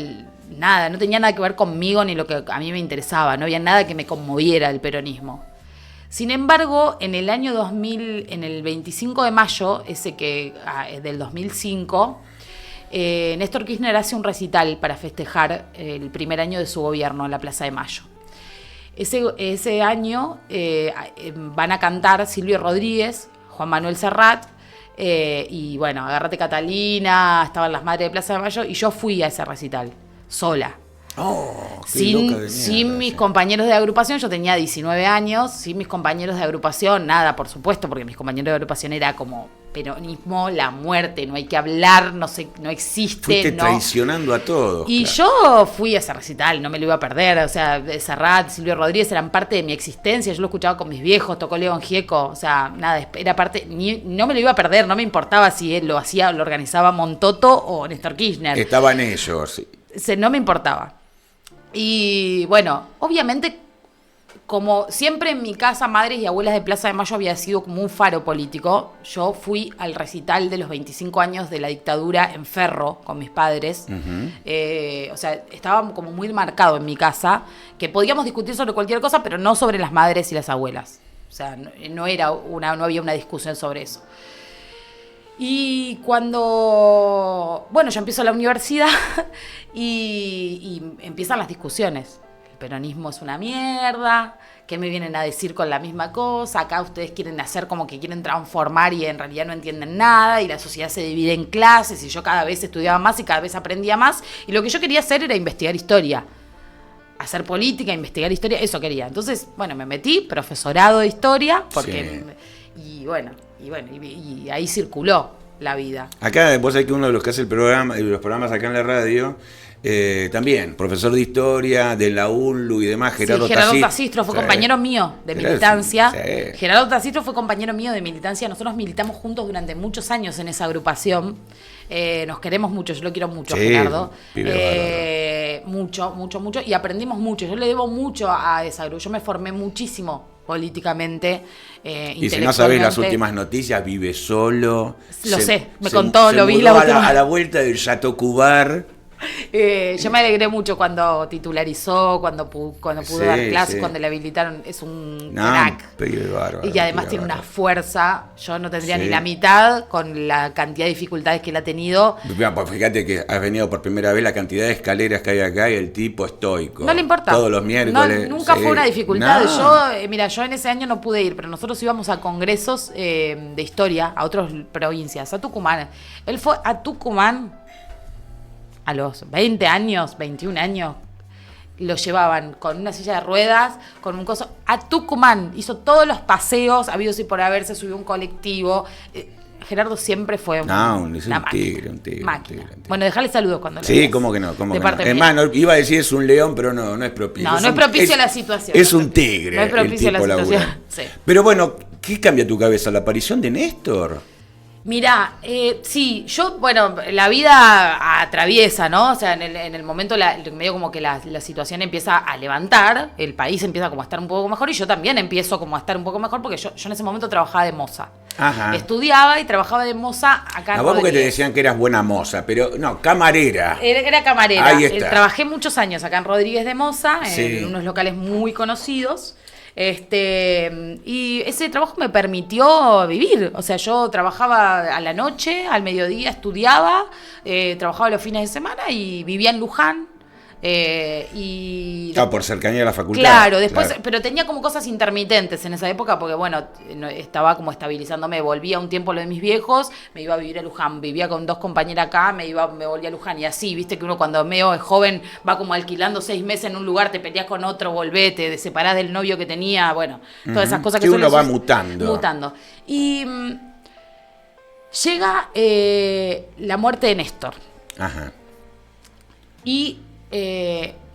nada, no tenía nada que ver conmigo ni lo que a mí me interesaba, no había nada que me conmoviera del peronismo. Sin embargo, en el año 2000, en el 25 de mayo, del 2005, Néstor Kirchner hace un recital para festejar el primer año de su gobierno en la Plaza de Mayo. Ese año van a cantar Silvio Rodríguez, Juan Manuel Serrat, y bueno, Agárrate Catalina, estaban las madres de Plaza de Mayo, y yo fui a ese recital, sola. Sin mis compañeros de agrupación. Yo tenía 19 años, sin mis compañeros de agrupación, nada, por supuesto, porque mis compañeros de agrupación era como peronismo, la muerte, no hay que hablar, no existe. Fuiste traicionando a todos. Y yo fui a ese recital, no me lo iba a perder, o sea, Serrat, Silvio Rodríguez eran parte de mi existencia, yo lo escuchaba con mis viejos, tocó León Gieco, o sea, nada, era parte, no me lo iba a perder, no me importaba si él lo organizaba Montoto o Néstor Kirchner. Estaban ellos. No me importaba. Y bueno, obviamente, como siempre en mi casa, madres y abuelas de Plaza de Mayo había sido como un faro político, yo fui al recital de los 25 años de la dictadura en Ferro con mis padres. Uh-huh. O sea, estaba como muy marcado en mi casa que podíamos discutir sobre cualquier cosa, pero no sobre las madres y las abuelas. O sea, no había una discusión sobre eso. Y cuando, bueno, yo empiezo la universidad y empiezan las discusiones. El peronismo es una mierda, ¿qué me vienen a decir con la misma cosa? Acá ustedes quieren hacer como que quieren transformar y en realidad no entienden nada, y la sociedad se divide en clases, y yo cada vez estudiaba más y cada vez aprendía más, y lo que yo quería hacer era investigar historia. Hacer política, investigar historia, eso quería. Entonces, bueno, me metí, profesorado de historia, porque... Sí. Y ahí circuló la vida. Acá, vos sabés que uno de los que hace los programas acá en la radio, también, profesor de historia, de la UNLU y demás, Gerardo Tasistro fue compañero mío de militancia. Sí. Gerardo Tasistro fue compañero mío de militancia. Nosotros militamos juntos durante muchos años en esa agrupación. Nos queremos mucho, yo lo quiero mucho, sí, Gerardo. Mucho. Y aprendimos mucho. Yo le debo mucho a esa agrupación. Yo me formé muchísimo políticamente, y si no sabés las últimas noticias, vive solo. Lo sé, me contó, lo vi la última. A la vuelta del Chateau Cubar. Yo me alegré mucho cuando titularizó, cuando pudo dar clases, cuando le habilitaron. Es un crack. Y además tiene una fuerza. Yo no tendría ni la mitad con la cantidad de dificultades que él ha tenido. Pues fíjate que has venido por primera vez, la cantidad de escaleras que hay acá, y el tipo estoico. No le importa. Todos los miércoles. Nunca fue una dificultad. No. Yo en ese año no pude ir, pero nosotros íbamos a congresos de historia a otras provincias, a Tucumán. Él fue a Tucumán a los 20 años, 21 años, lo llevaban con una silla de ruedas, con un coso, a Tucumán. Hizo todos los paseos habidos y por haber, se subió un colectivo. Gerardo siempre fue un tigre. Bueno, dejale saludos cuando le veas. Cómo que no. Es más, iba a decir es un león, pero no es propicio. No es propicio la situación. Es un tigre. No es propicio la situación. Sí. Pero bueno, ¿qué cambia tu cabeza? ¿La aparición de Néstor? Mirá, sí, la vida atraviesa, ¿no? O sea, en el momento medio como que la situación empieza a levantar, el país empieza como a estar un poco mejor, y yo también empiezo como a estar un poco mejor, porque yo en ese momento trabajaba de moza. Ajá. Estudiaba y trabajaba de moza acá en Rodríguez. Porque te decían que eras buena moza, pero no, camarera. Era camarera. Ahí está. Trabajé muchos años acá en Rodríguez de moza, en unos locales muy conocidos. Y ese trabajo me permitió vivir. O sea, yo trabajaba a la noche, al mediodía estudiaba, trabajaba los fines de semana y vivía en Luján. Claro, por cercanía a la facultad. Claro, después, claro. pero tenía como cosas intermitentes en esa época, porque bueno, estaba como estabilizándome, volvía un tiempo lo de mis viejos, me iba a vivir a Luján, vivía con 2 compañeras acá, me volvía a Luján, y así, viste que uno cuando medio es joven va como alquilando 6 meses en un lugar, te peleas con otro, volvés, te separás del novio que tenía, bueno, todas esas cosas que uno va mutando. Y llega la muerte de Néstor. Ajá. Y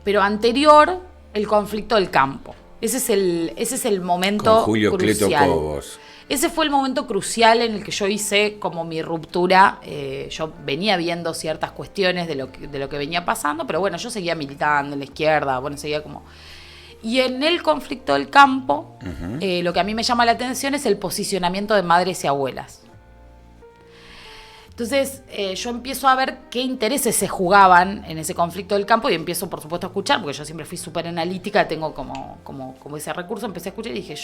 pero anterior el conflicto del campo. Ese es el momento Con Julio crucial. Cleto Cobos. Ese fue el momento crucial en el que yo hice como mi ruptura. Yo venía viendo ciertas cuestiones de lo que venía pasando, pero bueno, yo seguía militando en la izquierda, bueno, seguía como... Y en el conflicto del campo, lo que a mí me llama la atención es el posicionamiento de madres y abuelas. Entonces yo empiezo a ver qué intereses se jugaban en ese conflicto del campo y empiezo, por supuesto, a escuchar, porque yo siempre fui súper analítica, tengo como ese recurso, empecé a escuchar y dije,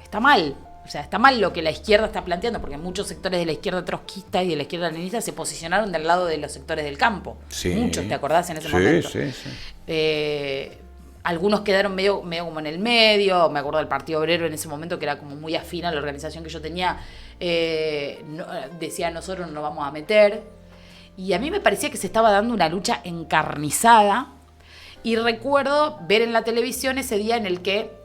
está mal. O sea, está mal lo que la izquierda está planteando, porque muchos sectores de la izquierda trotskista y de la izquierda leninista se posicionaron del lado de los sectores del campo. Sí. Muchos, ¿te acordás en ese momento? Sí. Algunos quedaron medio como en el medio. Me acuerdo del Partido Obrero en ese momento, que era como muy afín a la organización que yo tenía. Decía, nosotros no nos vamos a meter. Y a mí me parecía que se estaba dando una lucha encarnizada. Y recuerdo ver en la televisión ese día en el que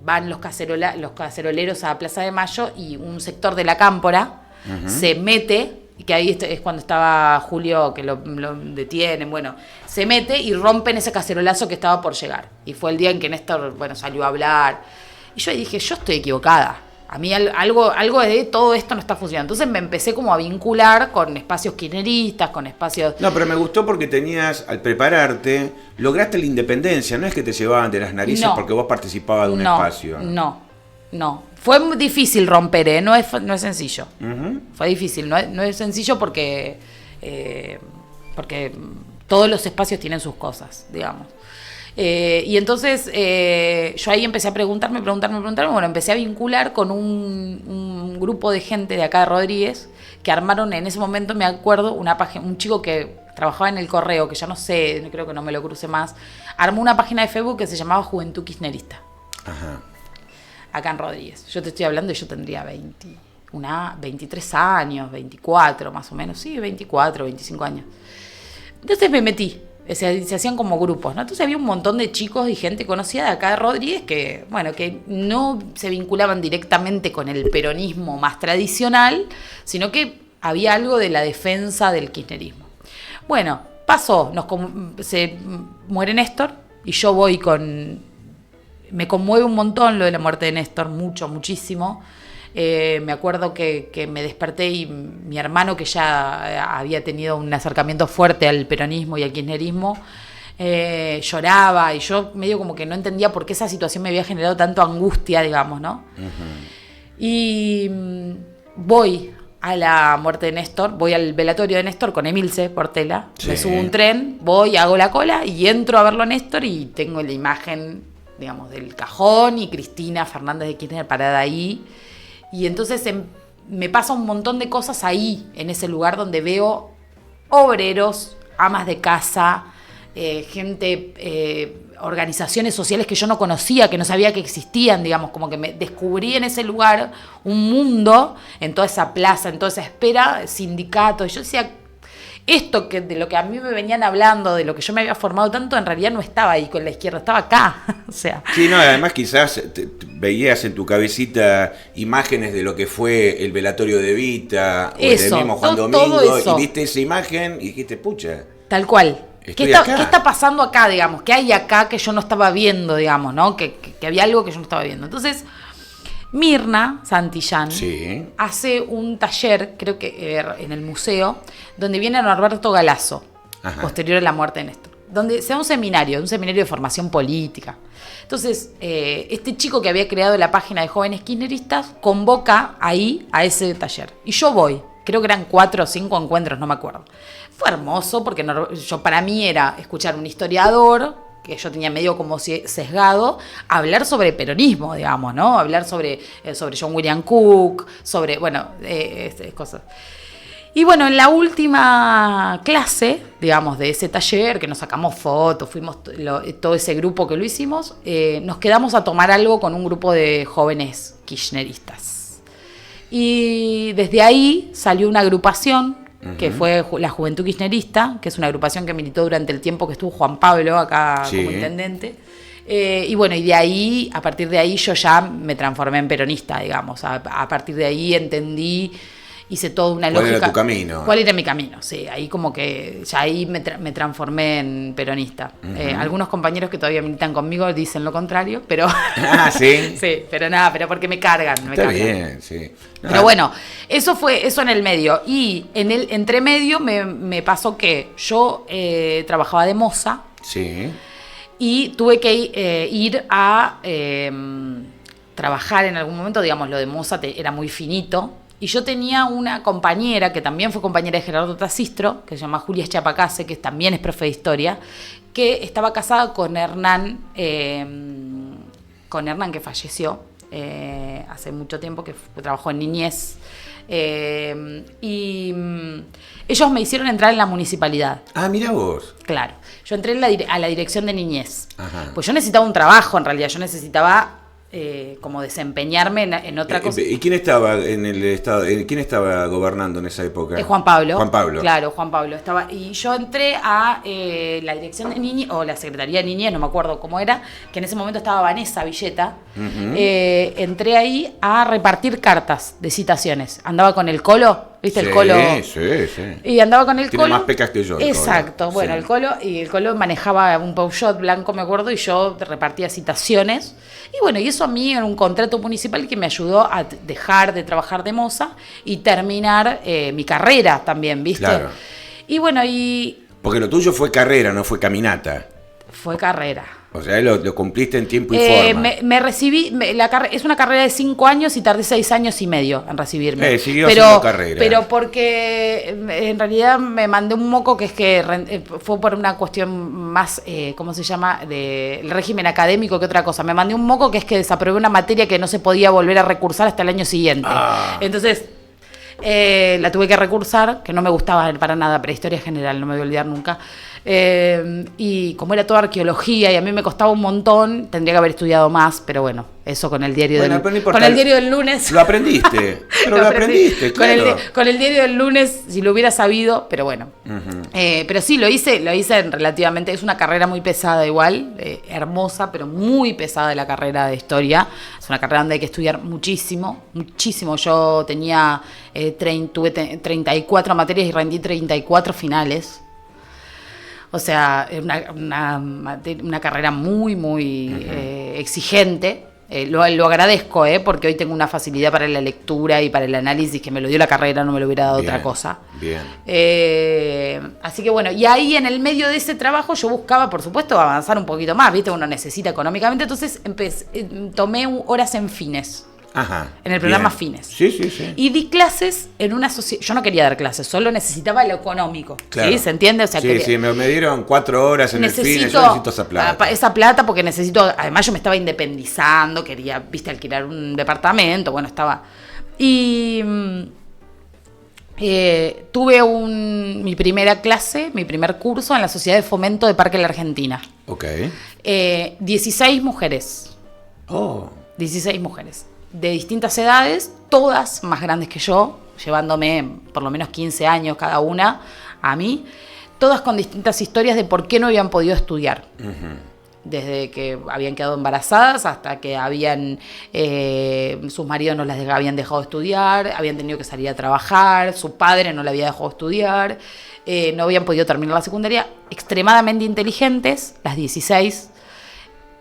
van los caceroleros a Plaza de Mayo y un sector de la Cámpora se mete, y que ahí es cuando estaba Julio, que lo detienen, bueno, se mete y rompen ese cacerolazo que estaba por llegar. Y fue el día en que Néstor, bueno, salió a hablar. Y yo dije, yo estoy equivocada. A mí algo de todo esto no está funcionando. Entonces me empecé como a vincular con espacios kirchneristas, con espacios... No, pero me gustó porque al prepararte, lograste la independencia. No es que te llevaban de las narices porque vos participabas de un espacio. No. Fue muy difícil romper, no es sencillo. Fue difícil, no es sencillo porque todos los espacios tienen sus cosas, digamos. Y entonces yo ahí empecé a preguntarme, bueno, empecé a vincular con un grupo de gente de acá de Rodríguez que armaron en ese momento, me acuerdo, una página, un chico que trabajaba en el correo, que ya no sé, creo que no me lo cruce más, armó una página de Facebook que se llamaba Juventud Kirchnerista. Ajá. Acá en Rodríguez. Yo te estoy hablando y yo tendría 23 años, 24 más o menos, sí, 24, 25 años. Entonces me metí. Se hacían como grupos, ¿no? Entonces había un montón de chicos y gente conocida de acá de Rodríguez que no se vinculaban directamente con el peronismo más tradicional, sino que había algo de la defensa del kirchnerismo. Bueno, pasó, se muere Néstor y yo voy me conmueve un montón lo de la muerte de Néstor, muchísimo. Me acuerdo que me desperté y mi hermano, que ya había tenido un acercamiento fuerte al peronismo y al kirchnerismo, lloraba, y yo medio como que no entendía por qué esa situación me había generado tanto angustia, digamos, ¿no? Y voy a la muerte de Néstor, voy al velatorio de Néstor con Emilce Portela, me subo un tren, voy, hago la cola y entro a verlo a Néstor y tengo la imagen, digamos, del cajón y Cristina Fernández de Kirchner parada ahí. Y entonces me pasa un montón de cosas ahí, en ese lugar donde veo obreros, amas de casa, gente, organizaciones sociales que yo no conocía, que no sabía que existían, digamos, como que me descubrí en ese lugar un mundo, en toda esa plaza, en toda esa espera, sindicatos. Yo decía, esto de lo que a mí me venían hablando, de lo que yo me había formado tanto, en realidad no estaba ahí con la izquierda, estaba acá. O sea. Sí, no, además quizás veías en tu cabecita imágenes de lo que fue el velatorio de Evita, o el mismo Juan Domingo, y viste esa imagen y dijiste, pucha. Tal cual. ¿Qué está pasando acá, digamos? ¿Qué hay acá que yo no estaba viendo, digamos, ¿no? Que había algo que yo no estaba viendo. Entonces, Mirna Santillán hace un taller, creo que en el museo, donde viene Norberto Galazo, posterior a la muerte de Néstor, donde se da un seminario de formación política. Entonces, este chico que había creado la página de jóvenes kirchneristas convoca ahí a ese taller. Y yo voy, creo que eran 4 o 5 encuentros, no me acuerdo. Fue hermoso porque para mí era escuchar un historiador, que yo tenía medio como sesgado, hablar sobre peronismo, digamos, ¿no? Hablar sobre John William Cook, sobre, bueno, cosas. Y bueno, en la última clase, digamos, de ese taller, que nos sacamos fotos, fuimos todo ese grupo que lo hicimos, nos quedamos a tomar algo con un grupo de jóvenes kirchneristas. Y desde ahí salió una agrupación, que fue la Juventud Kirchnerista, que es una agrupación que militó durante el tiempo que estuvo Juan Pablo acá como intendente. Y bueno, y de ahí, a partir de ahí yo ya me transformé en peronista, digamos. A partir de ahí entendí, hice toda una lógica. ¿Cuál era tu camino? ¿Cuál era mi camino? Sí, ahí como que ya ahí me transformé en peronista. Algunos compañeros que todavía militan conmigo dicen lo contrario, pero... Ah, ¿sí? Sí, pero nada, pero porque me cargan. Está bien, sí. Pero bueno, eso fue eso en el medio. Y en el entremedio me pasó que yo trabajaba de moza. Sí. Y tuve que ir a trabajar en algún momento, digamos, lo de moza era muy finito. Y yo tenía una compañera, que también fue compañera de Gerardo Tassistro, que se llama Julia Chapacase, que también es profe de historia, que estaba casada con Hernán que falleció hace mucho tiempo, que trabajó en niñez. Y ellos me hicieron entrar en la municipalidad. Ah, mira vos. Claro. Yo entré a la dirección de niñez. Ajá. Pues yo necesitaba un trabajo, en realidad. Yo necesitaba como desempeñarme en otra cosa. ¿Y quién estaba en el estado? ¿Quién estaba gobernando en esa época? Juan Pablo. Juan Pablo. Claro, Juan Pablo. Y yo entré a la dirección de niñez, o la Secretaría de Niñez, no me acuerdo cómo era, que en ese momento estaba Vanessa Villeta. Entré ahí a repartir cartas de citaciones. Andaba con el Colo. ¿Viste el Colo? Sí. Y andaba con el Tiene Colo. más pecas que yo. Exacto. Bueno, sí. el Colo manejaba un Peugeot blanco, me acuerdo, y yo repartía citaciones. Y bueno, y eso a mí era un contrato municipal que me ayudó a dejar de trabajar de moza y terminar mi carrera también, ¿viste? Claro. Y bueno, y... Porque lo tuyo fue carrera, no fue caminata. Fue carrera. O sea, lo cumpliste en tiempo y forma. Me recibí, es una carrera de 5 años y tardé 6 años y medio en recibirme. Siguió haciendo carrera. Pero porque en realidad me mandé un moco que es que fue por una cuestión más, ¿cómo se llama?, del régimen académico que otra cosa. Me mandé un moco que es que desaprobé una materia que no se podía volver a recursar hasta el año siguiente. Entonces... la tuve que recursar, que no me gustaba para nada, prehistoria general, no me voy a olvidar nunca. Y como era toda arqueología y a mí me costaba un montón, tendría que haber estudiado más, pero bueno, eso con el diario con el diario del lunes. Lo aprendiste, pero lo aprendiste, claro. Con el diario del lunes, si lo hubiera sabido, pero bueno. Pero sí, lo hice relativamente, es una carrera muy pesada igual, hermosa, pero muy pesada la carrera de historia. Es una carrera donde hay que estudiar muchísimo. Yo tenía, tuve 34 materias y rendí 34 finales. O sea, es una carrera muy, muy exigente. Lo agradezco, porque hoy tengo una facilidad para la lectura y para el análisis que me lo dio la carrera, no me lo hubiera dado otra cosa. Bien. Así que bueno, y ahí en el medio de ese trabajo yo buscaba, por supuesto, avanzar un poquito más, ¿viste? Uno necesita económicamente, entonces tomé horas en Fines. Ajá, en el programa bien. Fines. Sí. Y di clases en una sociedad. Yo no quería dar clases, solo necesitaba lo económico. Claro. ¿Sí? ¿Se entiende? O sea, me dieron 4 horas en el Fines, yo necesito esa plata. Esa plata porque necesito. Además, yo me estaba independizando, quería, viste, alquilar un departamento. Bueno, estaba. Y tuve mi primera clase, mi primer curso en la Sociedad de Fomento de Parque La Argentina. Ok. 16 mujeres. 16 mujeres. De distintas edades, todas más grandes que yo, llevándome por lo menos 15 años cada una a mí, todas con distintas historias de por qué no habían podido estudiar. Desde que habían quedado embarazadas hasta que sus maridos no las habían dejado estudiar, habían tenido que salir a trabajar, su padre no la había dejado estudiar, no habían podido terminar la secundaria, extremadamente inteligentes, las 16,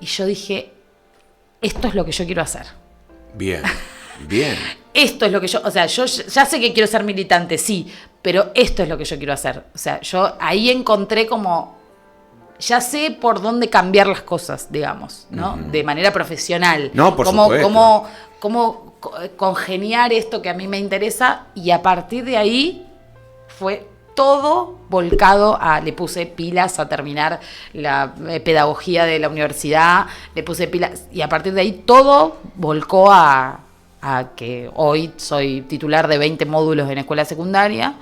y yo dije, esto es lo que yo quiero hacer. Bien. Esto es lo que yo ya sé que quiero ser militante, sí, pero esto es lo que yo quiero hacer. O sea, yo ahí encontré como, ya sé por dónde cambiar las cosas, digamos, ¿no? De manera profesional. No, por supuesto. Cómo congeniar esto que a mí me interesa, y a partir de ahí fue todo volcado le puse pilas a terminar la pedagogía de la universidad, le puse pilas, y a partir de ahí todo volcó a a que hoy soy titular de 20 módulos en escuela secundaria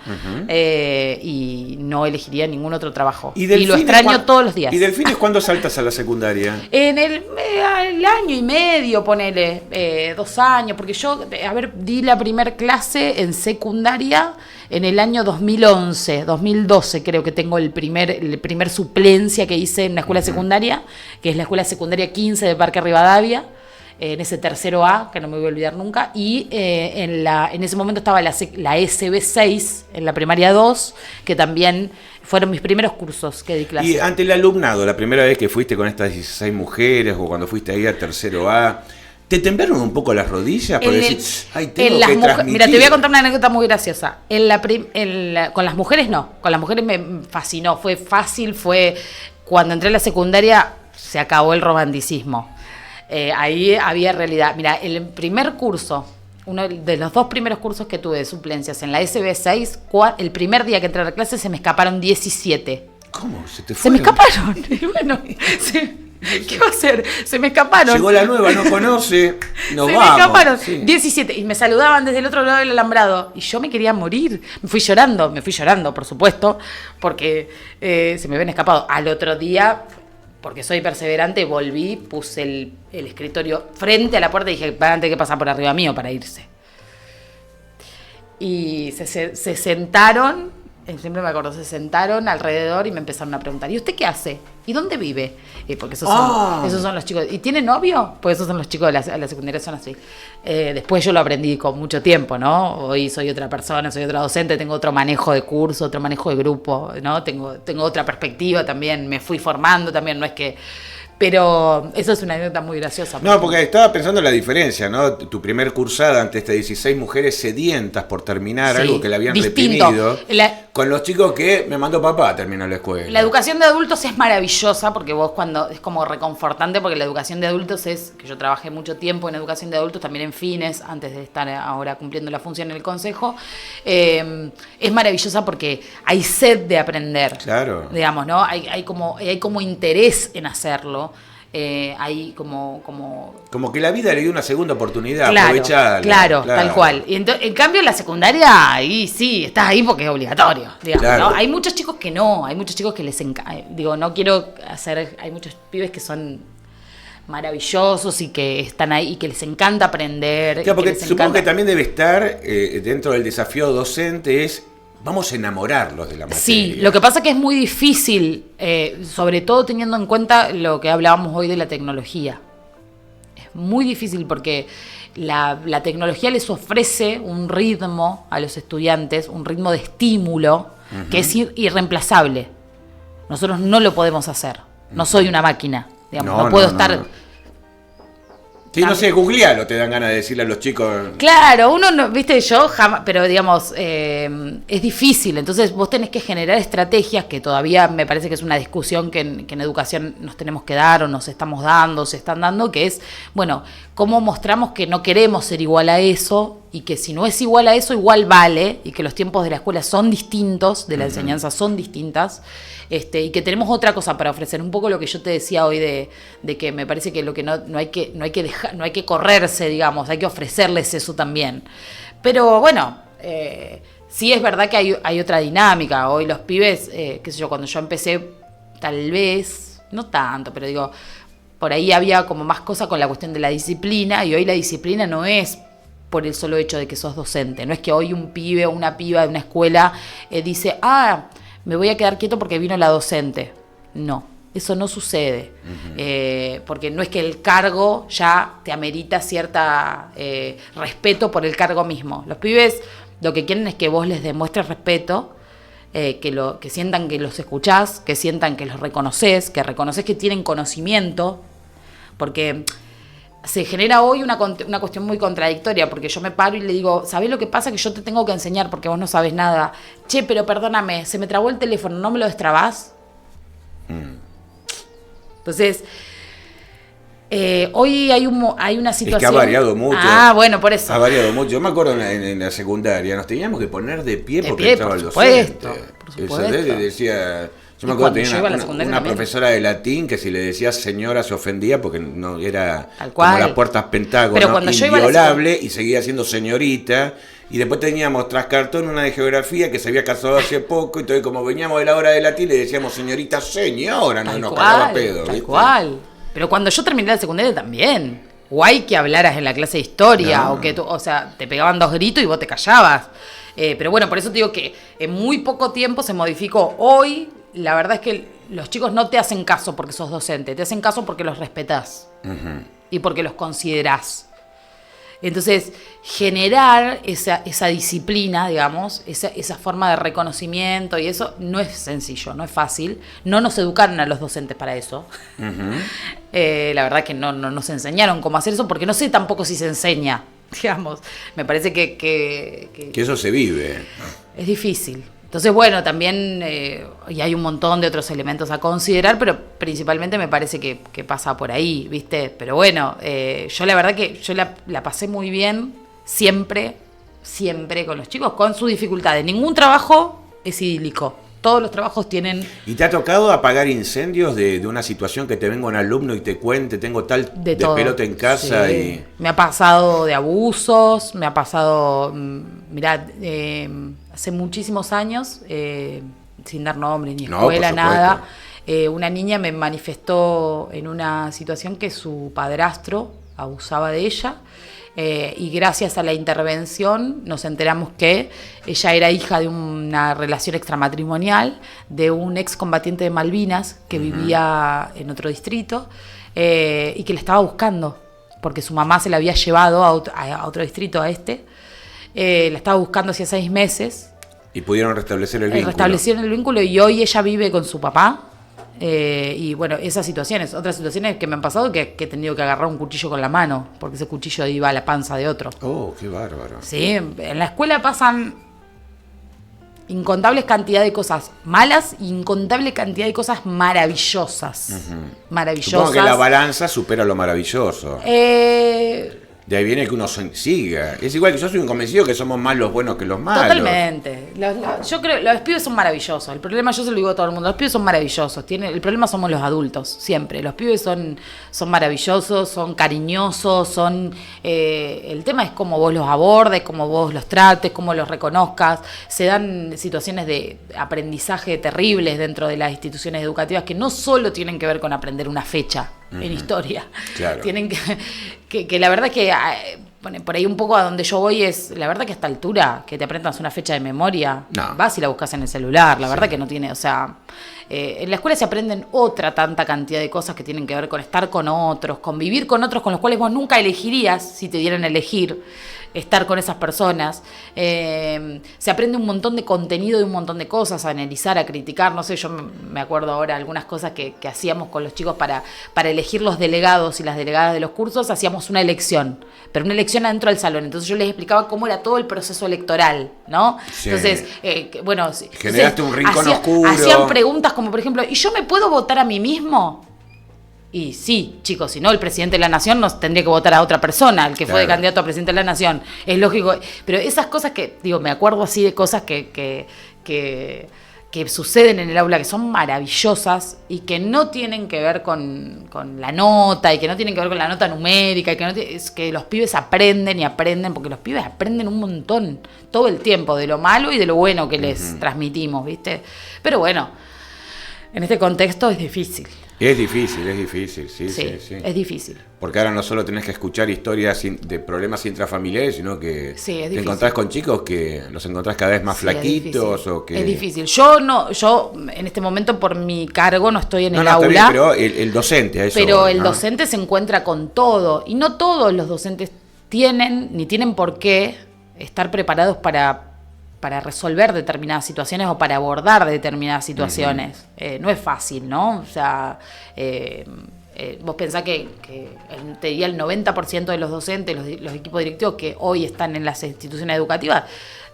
y no elegiría ningún otro trabajo. Y lo extraño todos los días. ¿Y Delfines cuándo saltas a la secundaria? En el año y medio, ponele, 2 años, porque yo, di la primer clase en secundaria en el año 2011, 2012 creo que tengo el primer suplencia que hice en la escuela secundaria, que es la escuela secundaria 15 de Parque Rivadavia, en ese tercero A, que no me voy a olvidar nunca, y en ese momento estaba la SB6, en la primaria 2, que también fueron mis primeros cursos que di clase. Y ante el alumnado, la primera vez que fuiste con estas 16 mujeres, o cuando fuiste ahí a tercero A, ¿te temblaron un poco las rodillas? Por decir, ay, tengo que transmitir. Mira, te voy a contar una anécdota muy graciosa. Con las mujeres no, con las mujeres me fascinó, fue fácil, cuando entré a la secundaria se acabó el romanticismo. Ahí había realidad. Mira, el primer curso, uno de los 2 primeros cursos que tuve de suplencias en la SB6, el primer día que entré a la clase se me escaparon 17. ¿Cómo? ¿Se te fueron? Se me escaparon. Y bueno, ¿qué va a hacer? Se me escaparon. Llegó la nueva, no conoce, nos se vamos. Me escaparon, 17. Y me saludaban desde el otro lado del alambrado. Y yo me quería morir. Me fui llorando, por supuesto, porque se me habían escapado. Al otro día, porque soy perseverante, volví, puse el escritorio frente a la puerta y dije, van a tener que pasar por arriba mío para irse. Y se sentaron, siempre me acuerdo, se sentaron alrededor y me empezaron a preguntar, ¿y usted qué hace? ¿Y dónde vive? Porque esos son los chicos. ¿Y tiene novio? Pues esos son los chicos de la secundaria, son así. Después yo lo aprendí con mucho tiempo, ¿no? Hoy soy otra persona, soy otra docente, tengo otro manejo de curso, otro manejo de grupo, ¿no? Tengo otra perspectiva también, me fui formando también, no es que... Pero eso es una anécdota muy graciosa. No, porque estaba pensando en la diferencia, ¿no? Tu primer cursada ante estas 16 mujeres sedientas por terminar algo que le habían reprimido, con los chicos que me mandó papá a terminar la escuela. La educación de adultos es maravillosa, porque vos es como reconfortante, porque la educación de adultos que yo trabajé mucho tiempo en educación de adultos, también en Fines, antes de estar ahora cumpliendo la función en el Consejo, es maravillosa porque hay sed de aprender. Claro. Digamos, ¿no? Hay como interés en hacerlo. Hay como que la vida le dio una segunda oportunidad, aprovecharla. Claro, tal cual. Y en cambio en la secundaria, ahí sí, estás ahí porque es obligatorio, digamos, ¿no? Hay muchos chicos que no, hay muchos chicos que les encanta, hay muchos pibes que son maravillosos y que están ahí y que les encanta aprender. Claro, porque supongo que también debe estar dentro del desafío docente vamos a enamorarlos de la materia. Sí, lo que pasa es que es muy difícil, sobre todo teniendo en cuenta lo que hablábamos hoy de la tecnología. Es muy difícil porque la tecnología les ofrece un ritmo a los estudiantes, un ritmo de estímulo que es irreemplazable. Nosotros no lo podemos hacer. No soy una máquina, digamos, no puedo estar... Sí, no sé, googlealo, te dan ganas de decirle a los chicos. Claro, uno no, viste, yo jamás, pero digamos, es difícil, entonces vos tenés que generar estrategias, que todavía me parece que es una discusión que en educación nos tenemos que dar o nos estamos dando, se están dando, que es, bueno, cómo mostramos que no queremos ser igual a eso y que si no es igual a eso, igual vale, y que los tiempos de la escuela son distintos, de la enseñanza son distintas, y que tenemos otra cosa para ofrecer. Un poco lo que yo te decía hoy de que me parece que lo que no hay que dejar, no hay que correrse, digamos, hay que ofrecerles eso también. Pero bueno, sí es verdad que hay otra dinámica. Hoy los pibes, qué sé yo, cuando yo empecé, tal vez, no tanto, pero digo, por ahí había como más cosa con la cuestión de la disciplina, y hoy la disciplina no es por el solo hecho de que sos docente. No es que hoy un pibe o una piba de una escuela dice, me voy a quedar quieto porque vino la docente. No, eso no sucede. Porque no es que el cargo ya te amerita cierta respeto por el cargo mismo. Los pibes lo que quieren es que vos les demuestres respeto, que sientan que los escuchás, que sientan que los reconoces que tienen conocimiento, porque se genera hoy una cuestión muy contradictoria, porque yo me paro y le digo, ¿sabés lo que pasa? Que yo te tengo que enseñar porque vos no sabés nada. Che, pero perdóname, se me trabó el teléfono, ¿no me lo destrabás? Entonces, hoy hay una situación... Es que ha variado mucho. Bueno, por eso. Ha variado mucho. Yo me acuerdo en la secundaria, nos teníamos que poner de pie porque entraba el docente. Por Decía... Yo me Y acuerdo cuando que yo iba a la tenía secundaria una también. profesora de latín que si le decía señora se ofendía porque no era Tal como cual. las puertas pentágono, Pero cuando yo iba a la inviolable, y seguía siendo señorita. Y después teníamos tras cartón una de geografía que se había casado hace poco, y entonces como veníamos de la hora de latín le decíamos señorita señora, no Tal nos cual, cagaba pedo. tal ¿viste? cual. Pero cuando yo terminé la secundaria también. Guay que hablaras en la clase de historia, No. o que tú, o sea, te pegaban 2 gritos y vos te callabas. Pero bueno, por eso te digo que en muy poco tiempo se modificó. Hoy, la verdad es que los chicos no te hacen caso porque sos docente, te hacen caso porque los respetás y porque los considerás. Entonces, generar esa disciplina, digamos, esa forma de reconocimiento y eso no es sencillo, no es fácil. No nos educaron a los docentes para eso. La verdad que no nos enseñaron cómo hacer eso porque no sé tampoco si se enseña, digamos. Me parece que eso se vive. es difícil. Entonces, bueno, también y hay un montón de otros elementos a considerar, pero principalmente me parece que pasa por ahí, ¿viste? Pero bueno, yo la verdad que yo la pasé muy bien siempre con los chicos, con sus dificultades. Ningún trabajo es idílico. Todos los trabajos tienen... ¿Y te ha tocado apagar incendios de una situación que te venga un alumno y te cuente, tengo tal De todo. pelota en casa? Sí. Y Me ha pasado de abusos, me ha pasado, mirá, hace muchísimos años, sin dar nombres ni No, escuela, por nada, una niña me manifestó en una situación que su padrastro abusaba de ella. Y gracias a la intervención nos enteramos que ella era hija de una relación extramatrimonial de un excombatiente de Malvinas que vivía en otro distrito y que la estaba buscando porque su mamá se la había llevado a otro distrito, a este. La estaba buscando hacía 6 meses. y pudieron restablecer el vínculo. Restablecieron el vínculo y hoy ella vive con su papá. Y bueno, esas situaciones, otras situaciones que me han pasado que he tenido que agarrar un cuchillo con la mano, porque ese cuchillo iba a la panza de otro. Oh, qué bárbaro. Sí, en la escuela pasan incontables cantidad de cosas malas y incontable cantidad de cosas maravillosas. Maravillosas. Supongo que la balanza supera lo maravilloso. De ahí viene que uno siga. Es igual que yo soy un convencido que somos más los buenos que los malos. Totalmente. Yo creo que los pibes son maravillosos. El problema, yo se lo digo a todo el mundo, los pibes son maravillosos. El problema somos los adultos, siempre. Los pibes son maravillosos, son cariñosos, el tema es cómo vos los abordes, cómo vos los trates, cómo los reconozcas. Se dan situaciones de aprendizaje terribles dentro de las instituciones educativas que no solo tienen que ver con aprender una fecha en historia. Claro. Tienen que la verdad es que por ahí un poco a donde yo voy es, la verdad que a esta altura, que te aprendas una fecha de memoria, No. vas y la buscas en el celular, la verdad que no tiene, o sea, en la escuela se aprenden tanta cantidad de cosas que tienen que ver con estar con otros, convivir con otros con los cuales vos nunca elegirías, si te dieran a elegir, estar con esas personas. Se aprende un montón de contenido y un montón de cosas, a analizar, a criticar, no sé, yo me acuerdo ahora algunas cosas que hacíamos con los chicos para elegir los delegados y las delegadas de los cursos, hacíamos una elección, pero una elección adentro del salón, entonces yo les explicaba cómo era todo el proceso electoral, ¿no? Sí. Entonces, bueno, Generaste un rincón oscuro. Hacían preguntas como, por ejemplo, ¿y yo me puedo votar a mí mismo? Y sí, chicos, si no, el presidente de la nación nos tendría que votar a otra persona, el que fue de Claro. candidato a presidente de la nación. Es lógico. Pero esas cosas que, digo, me acuerdo así de cosas que suceden en el aula que son maravillosas y que no tienen que ver con la nota y que no tienen que ver con la nota numérica y que es que los pibes aprenden y aprenden, porque los pibes aprenden un montón todo el tiempo de lo malo y de lo bueno que les transmitimos, ¿viste? Pero bueno, en este contexto es difícil. Es difícil, sí. Es difícil. Porque ahora no solo tenés que escuchar historias de problemas intrafamiliares, sino que Sí, es te difícil. encontrás con chicos que los encontrás cada vez más Sí, es flaquitos difícil. o que... Es difícil. Yo en este momento por mi cargo no estoy en el está aula. bien, pero el docente, a eso Pero voy, el ¿no? docente se encuentra con todo. Y no todos los docentes tienen por qué estar preparados para resolver determinadas situaciones o para abordar determinadas situaciones. No es fácil, ¿no? O sea, vos pensás que te diría el 90% de los docentes, los equipos directivos que hoy están en las instituciones educativas,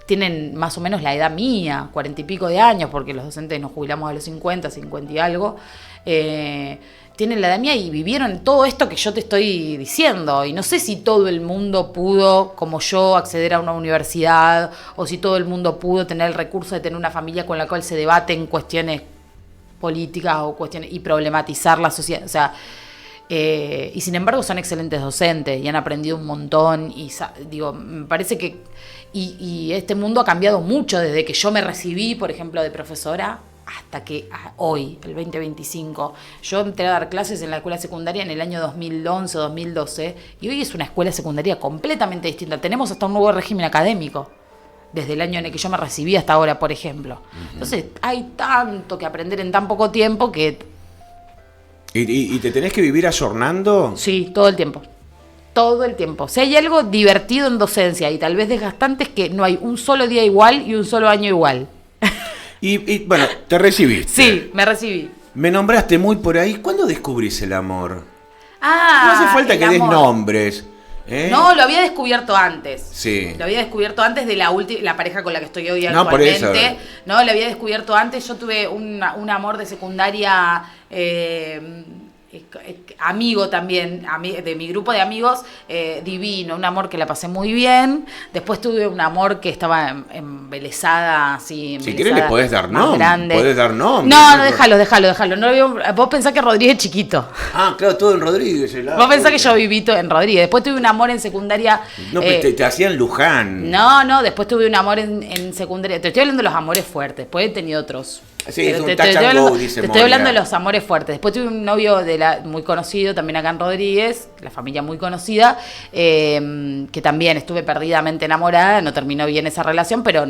tienen más o menos la edad mía, 40 y pico de años, porque los docentes nos jubilamos a los 50 y algo. Tienen la edad mía y vivieron todo esto que yo te estoy diciendo. Y no sé si todo el mundo pudo, como yo, acceder a una universidad, o si todo el mundo pudo tener el recurso de tener una familia con la cual se debaten cuestiones políticas o cuestiones y problematizar la sociedad. O sea, y sin embargo son excelentes docentes y han aprendido un montón. Y digo, me parece que y este mundo ha cambiado mucho desde que yo me recibí, por ejemplo, de profesora, hasta que hoy, el 2025, yo entré a dar clases en la escuela secundaria en el año 2011, 2012, y hoy es una escuela secundaria completamente distinta. Tenemos hasta un nuevo régimen académico, desde el año en el que yo me recibí hasta ahora, por ejemplo. Entonces, hay tanto que aprender en tan poco tiempo que... ¿Y te tenés que vivir ayornando? Sí, todo el tiempo. Todo el tiempo. Si hay algo divertido en docencia y tal vez desgastante, es que no hay un solo día igual y un solo año igual. Y bueno, te recibiste. Sí, me recibí. Me nombraste muy por ahí. ¿Cuándo descubrís el amor? Ah, no hace falta que des nombres. No, lo había descubierto antes. Sí. Lo había descubierto antes de la pareja con la que estoy hoy No, actualmente. por eso. No, lo había descubierto antes. Yo tuve un amor de secundaria amigo también, de mi grupo de amigos, divino, un amor que la pasé muy bien. Después tuve un amor que estaba embelesada, así. Si querés le podés dar nombre. Podés dar nombre. No, déjalo. No, vos pensás que Rodríguez es chiquito. Ah, claro, todo en Rodríguez. Vos pensás que yo viví en Rodríguez. Después tuve un amor en secundaria. No, pero te hacían Luján. No, después tuve un amor en secundaria. Te estoy hablando de los amores fuertes. Después he tenido otros. Sí, es un touch and go, dice Te estoy Moria. hablando de los amores fuertes. Después tuve un novio muy conocido, también acá en Rodríguez, la familia muy conocida, que también estuve perdidamente enamorada. No terminó bien esa relación, pero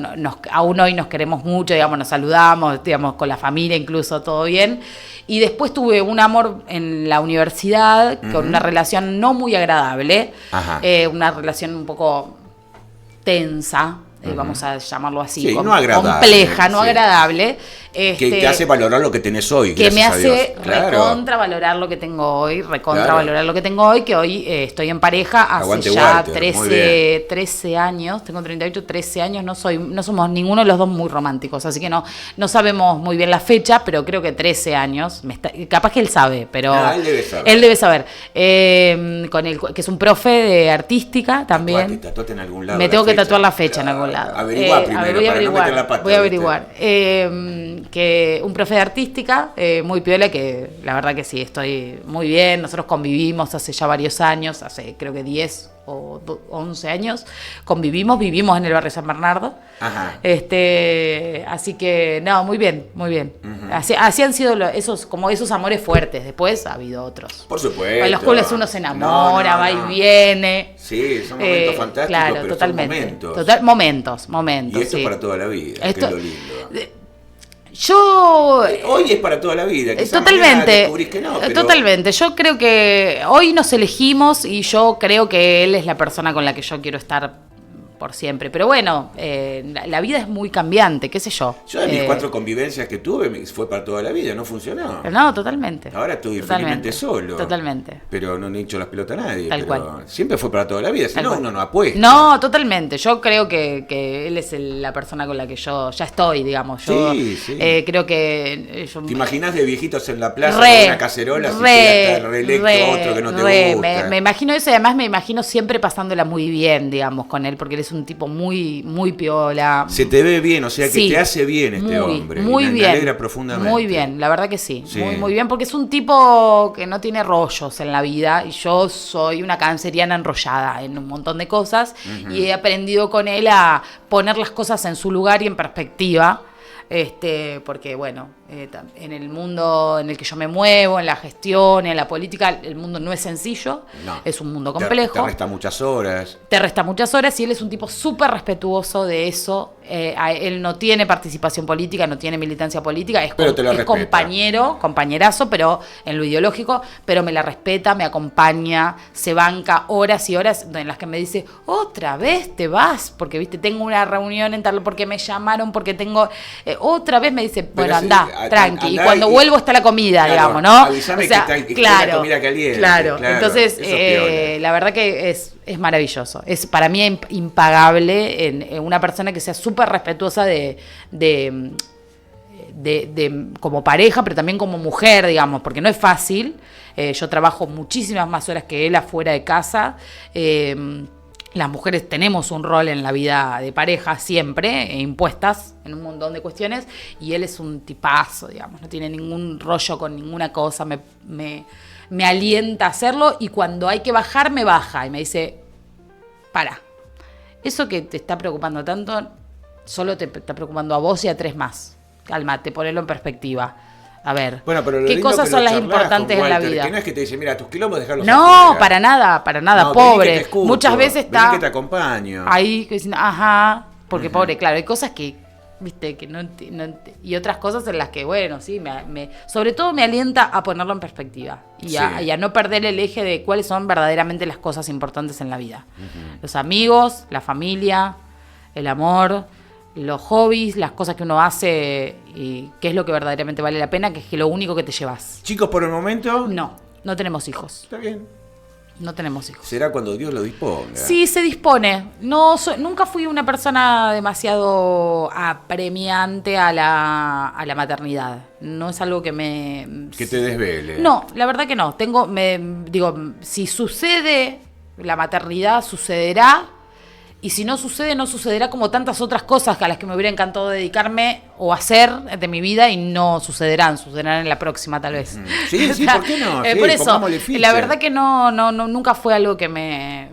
aún hoy nos queremos mucho, digamos, nos saludamos, digamos, con la familia incluso, todo bien. Y después tuve un amor en la universidad, con una relación no muy agradable, una relación un poco tensa. Vamos a llamarlo así, sí, no agradable, compleja, no sí. agradable. Que te hace valorar lo que tenés hoy. Que me hace claro. valorar lo que tengo hoy, valorar lo que tengo hoy, que hoy estoy en pareja hace Aguante ya Walter, 13 años, tengo 38, 13 años, no somos ninguno de los dos muy románticos, así que no sabemos muy bien la fecha, pero creo que 13 años, capaz que él sabe, pero él debe saber. Él debe saber. Que es un profe de artística también. Tatuate en algún lado. Me tengo que tatuar la fecha en algún lado. Averiguá primero, voy a averiguar. Que un profe de artística, muy piola, que la verdad que sí, estoy muy bien. Nosotros convivimos hace ya varios años, hace creo que 10 o 11 años, vivimos en el barrio San Bernardo. Ajá. Así que, no, muy bien. Uh-huh. Así han sido esos amores fuertes. Después ha habido otros. Por supuesto. En los cuales uno se enamora, va y viene. Sí, son momentos fantásticos, claro, pero totalmente. son momentos. Momentos. Y esto sí. es para toda la vida, que es lo lindo. Hoy es para toda la vida. Totalmente. Que no, pero... Totalmente. Yo creo que hoy nos elegimos y yo creo que él es la persona con la que yo quiero estar por siempre. Pero bueno, la vida es muy cambiante, qué sé yo. Yo de mis 4 convivencias que tuve fue para toda la vida, no funcionó. No, totalmente. Ahora estoy felizmente solo. Totalmente. Pero no he hecho las pelotas a nadie. Tal pero cual. Siempre fue para toda la vida, si no uno no apuesta. No, totalmente. Yo creo que él es la persona con la que yo ya estoy, digamos. Yo creo que... ¿Te imaginás de viejitos en la plaza con una cacerola si llega hasta reelecto otro que no te gusta? Me imagino eso y además me imagino siempre pasándola muy bien, digamos, con él, porque él es un tipo muy, muy piola. Se te ve bien, o sea que te hace bien este hombre. Muy y bien. Me alegra profundamente. Muy bien, la verdad que sí. Muy, muy bien, porque es un tipo que no tiene rollos en la vida y yo soy una canceriana enrollada en un montón de cosas y he aprendido con él a poner las cosas en su lugar y en perspectiva. Porque bueno, en el mundo en el que yo me muevo, en la gestión, en la política, el mundo no es sencillo, es un mundo complejo. Te resta muchas horas. Y él es un tipo súper respetuoso de eso. Él no tiene participación política, no tiene militancia política, es compañerazo, pero en lo ideológico, pero me la respeta, me acompaña, se banca horas y horas en las que me dice, otra vez te vas, porque viste, tengo una reunión en tal, porque me llamaron, porque tengo... otra vez me dice, bueno, andá. tranqui. Y andá cuando vuelvo está la comida, claro, digamos, ¿no? avísame que está la comida caliente. Claro. Entonces, la verdad que es maravilloso. Es para mí impagable en una persona que sea súper respetuosa de como pareja, pero también como mujer, digamos, porque no es fácil. Yo trabajo muchísimas más horas que él afuera de casa. Las mujeres tenemos un rol en la vida de pareja siempre, impuestas en un montón de cuestiones, y él es un tipazo, digamos, no tiene ningún rollo con ninguna cosa, me alienta a hacerlo, y cuando hay que bajar, me baja y me dice, para, eso que te está preocupando tanto, solo te está preocupando a vos y a 3 más. Cálmate, ponelo en perspectiva. A ver, bueno, pero ¿qué cosas son las importantes en la vida? Que no es que te dice, mira, tus quilombos dejarlos no, afuera. para nada, no, pobre. Que te escucho, muchas veces está que te acompaño. ahí diciendo, ajá, porque pobre, claro, hay cosas que, viste, que no y otras cosas en las que, bueno, sí, sobre todo me alienta a ponerlo en perspectiva y a no perder el eje de cuáles son verdaderamente las cosas importantes en la vida. Los amigos, la familia, el amor, los hobbies, las cosas que uno hace y qué es lo que verdaderamente vale la pena, que es lo único que te llevas. Chicos, por el momento... No tenemos hijos. Está bien. No tenemos hijos. Será cuando Dios lo disponga. Sí, se dispone. Nunca fui una persona demasiado apremiante a la maternidad. No es algo que que te desvele. No, la verdad que no. Si sucede la maternidad, sucederá. Y si no sucede, no sucederá, como tantas otras cosas a las que me hubiera encantado dedicarme o hacer de mi vida, y no sucederán en la próxima tal vez. Sí, sí, ¿por qué no? Sí, por eso, ficha. la verdad que no, nunca fue algo que me...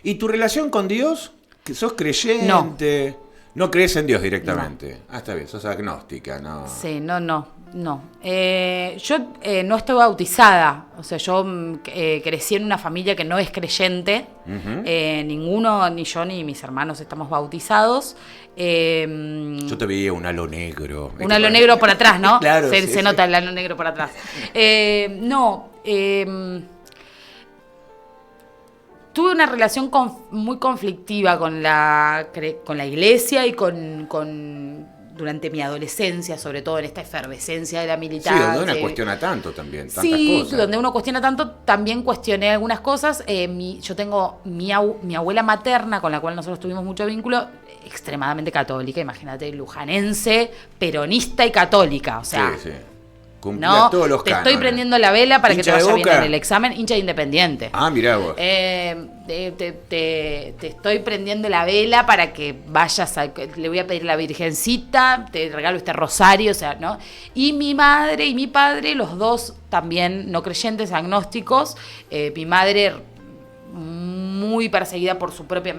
¿Y tu relación con Dios? ¿Que sos creyente? No crees en Dios directamente. No. Está bien, sos agnóstica, ¿no? Sí, no. Yo no estoy bautizada, o sea, yo crecí en una familia que no es creyente. Ninguno, ni yo ni mis hermanos estamos bautizados. Yo te veía un halo negro. Un halo negro por atrás, ¿no? Claro, se nota el halo negro por atrás. Tuve una relación muy conflictiva con la iglesia y durante mi adolescencia, sobre todo en esta efervescencia de la militancia. Sí, donde uno cuestiona tanto también, tantas cosas. Sí, donde uno cuestiona tanto, también cuestioné algunas cosas. Yo tengo mi abuela materna, con la cual nosotros tuvimos mucho vínculo, extremadamente católica, imagínate, lujanense, peronista y católica, o sea... Sí. Cumplía todos los cánones. Estoy prendiendo la vela para que te vaya bien en el examen. Hincha de Independiente. Ah, mirá vos. Te estoy prendiendo la vela para que vayas le voy a pedir a la Virgencita, te regalo este rosario, o sea, ¿no? Y mi madre y mi padre, los dos también no creyentes, agnósticos. Mi madre muy perseguida por su propia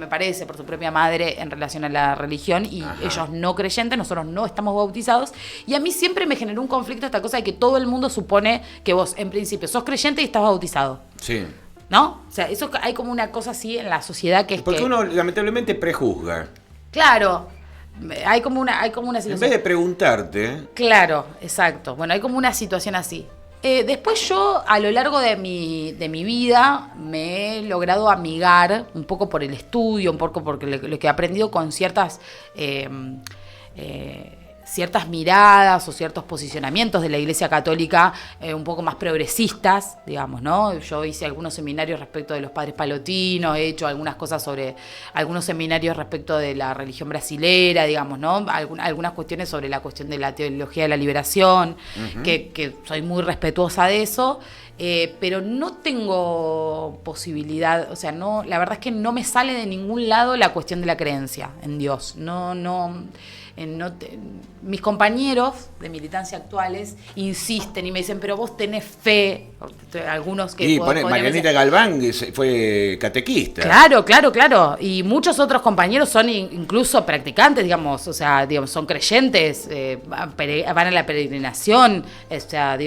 madre en relación a la religión, y ellos no creyentes, nosotros no estamos bautizados, y a mí siempre me generó un conflicto esta cosa de que todo el mundo supone que vos en principio sos creyente y estás bautizado. Sí. ¿No? O sea, eso hay como una cosa así en la sociedad que es porque uno lamentablemente prejuzga. Claro. Hay como una situación. En vez de preguntarte. Claro, exacto. Bueno, hay como una situación así. Después yo, a lo largo de mi vida, me he logrado amigar, un poco por el estudio, un poco porque lo que he aprendido con ciertas miradas o ciertos posicionamientos de la Iglesia Católica un poco más progresistas, digamos, ¿no? Yo hice algunos seminarios respecto de los padres palotinos, he hecho algunas cosas sobre algunos seminarios respecto de la religión brasilera, digamos, ¿no? Algunas cuestiones sobre la cuestión de la teología de la liberación, que soy muy respetuosa de eso, pero no tengo posibilidad, o sea, no, la verdad es que no me sale de ningún lado la cuestión de la creencia en Dios, mis compañeros de militancia actuales insisten y me dicen, pero vos tenés fe, algunos que... Y Marianita Galván fue catequista. Claro, y muchos otros compañeros son incluso practicantes, digamos, o sea, son creyentes, van a la peregrinación, o sea,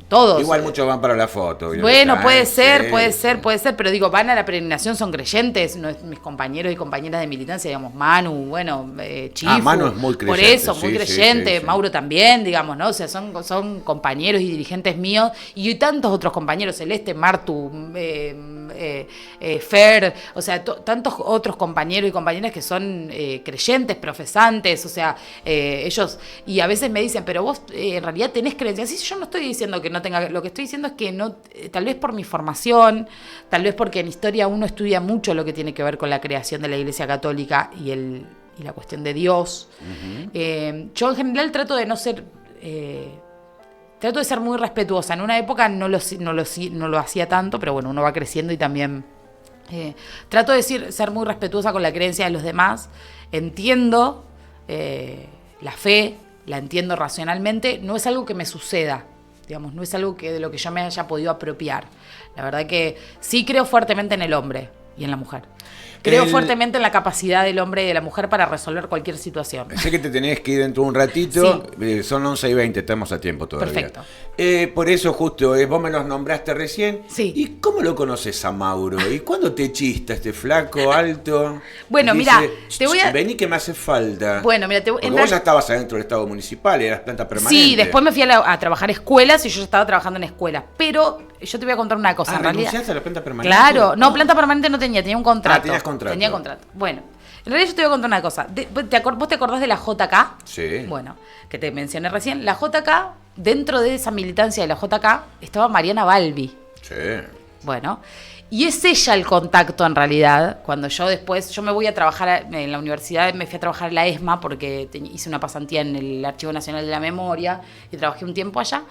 todos. Igual muchos van para la foto. Bueno, puede ser, pero van a la peregrinación, son creyentes, mis compañeros y compañeras de militancia, digamos, Manu, Chifu. Manu es muy creyente. Por eso, muy creyente, sí. Mauro también, digamos, ¿no? O sea, son compañeros y dirigentes míos, y tantos otros compañeros, Celeste, Martu, Fer, o sea, tantos otros compañeros y compañeras que son creyentes, profesantes, o sea, ellos, y a veces me dicen, pero vos en realidad tenés creencias. Sí, yo no estoy diciendo que no tenga, lo que estoy diciendo es que no, tal vez por mi formación, tal vez porque en historia uno estudia mucho lo que tiene que ver con la creación de la Iglesia Católica y la cuestión de Dios. Yo en general trato de no ser... trato de ser muy respetuosa. En una época no lo hacía tanto, pero bueno, uno va creciendo y también trato de ser muy respetuosa con la creencia de los demás. Entiendo la fe, la entiendo racionalmente. No es algo que me suceda, digamos, no es algo de lo que yo me haya podido apropiar. La verdad que sí creo fuertemente en el hombre y en la mujer. Creo fuertemente en la capacidad del hombre y de la mujer para resolver cualquier situación. Sé que te tenés que ir dentro de un ratito. Sí. Son 11:20, estamos a tiempo todavía. Perfecto. Por eso justo, vos me los nombraste recién. Sí. ¿Y cómo lo conoces a Mauro? ¿Y cuándo te chista este flaco, alto? Bueno, dice, mira, te voy a... Vení que me hace falta. Bueno, mira, porque vos ya estabas adentro del Estado municipal, eras planta permanente. Sí, después me fui a trabajar escuelas y yo ya estaba trabajando en escuelas. Pero yo te voy a contar una cosa, en realidad. ¿Renunciaste a la planta permanente? Claro, no, planta permanente no tenía un contrato. Tenías contrato. Tenía contrato. Bueno, en realidad yo te voy a contar una cosa. ¿Vos te acordás de la JK? Sí. Bueno, que te mencioné recién. La JK, dentro de esa militancia de la JK, estaba Mariana Balbi. Sí. Bueno, y es ella el contacto en realidad. Cuando yo me voy a trabajar en la universidad, me fui a trabajar en la ESMA porque hice una pasantía en el Archivo Nacional de la Memoria y trabajé un tiempo allá.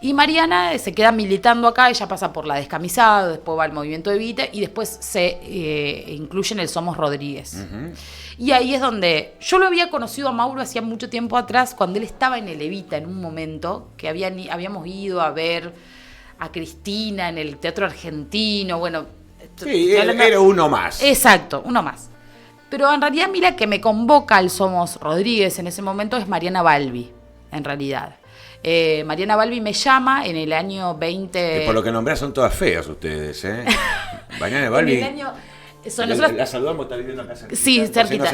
Y Mariana se queda militando acá, ella pasa por la Descamisada, después va al movimiento Evita y después se incluye en el Somos Rodríguez. Uh-huh. Y ahí es donde yo lo había conocido a Mauro hacía mucho tiempo atrás, cuando él estaba en el Evita en un momento, que habíamos ido a ver a Cristina en el Teatro Argentino, bueno. Sí, era uno más. Exacto, uno más. Pero en realidad, mira, que me convoca al Somos Rodríguez en ese momento es Mariana Balbi, en realidad. Mariana Balbi me llama en el año 20... Que por lo que nombrás son todas feas ustedes, ¿eh? Mariana Balbi... En el año... La saludamos, está viviendo acá cerquita. Sí, cerquita.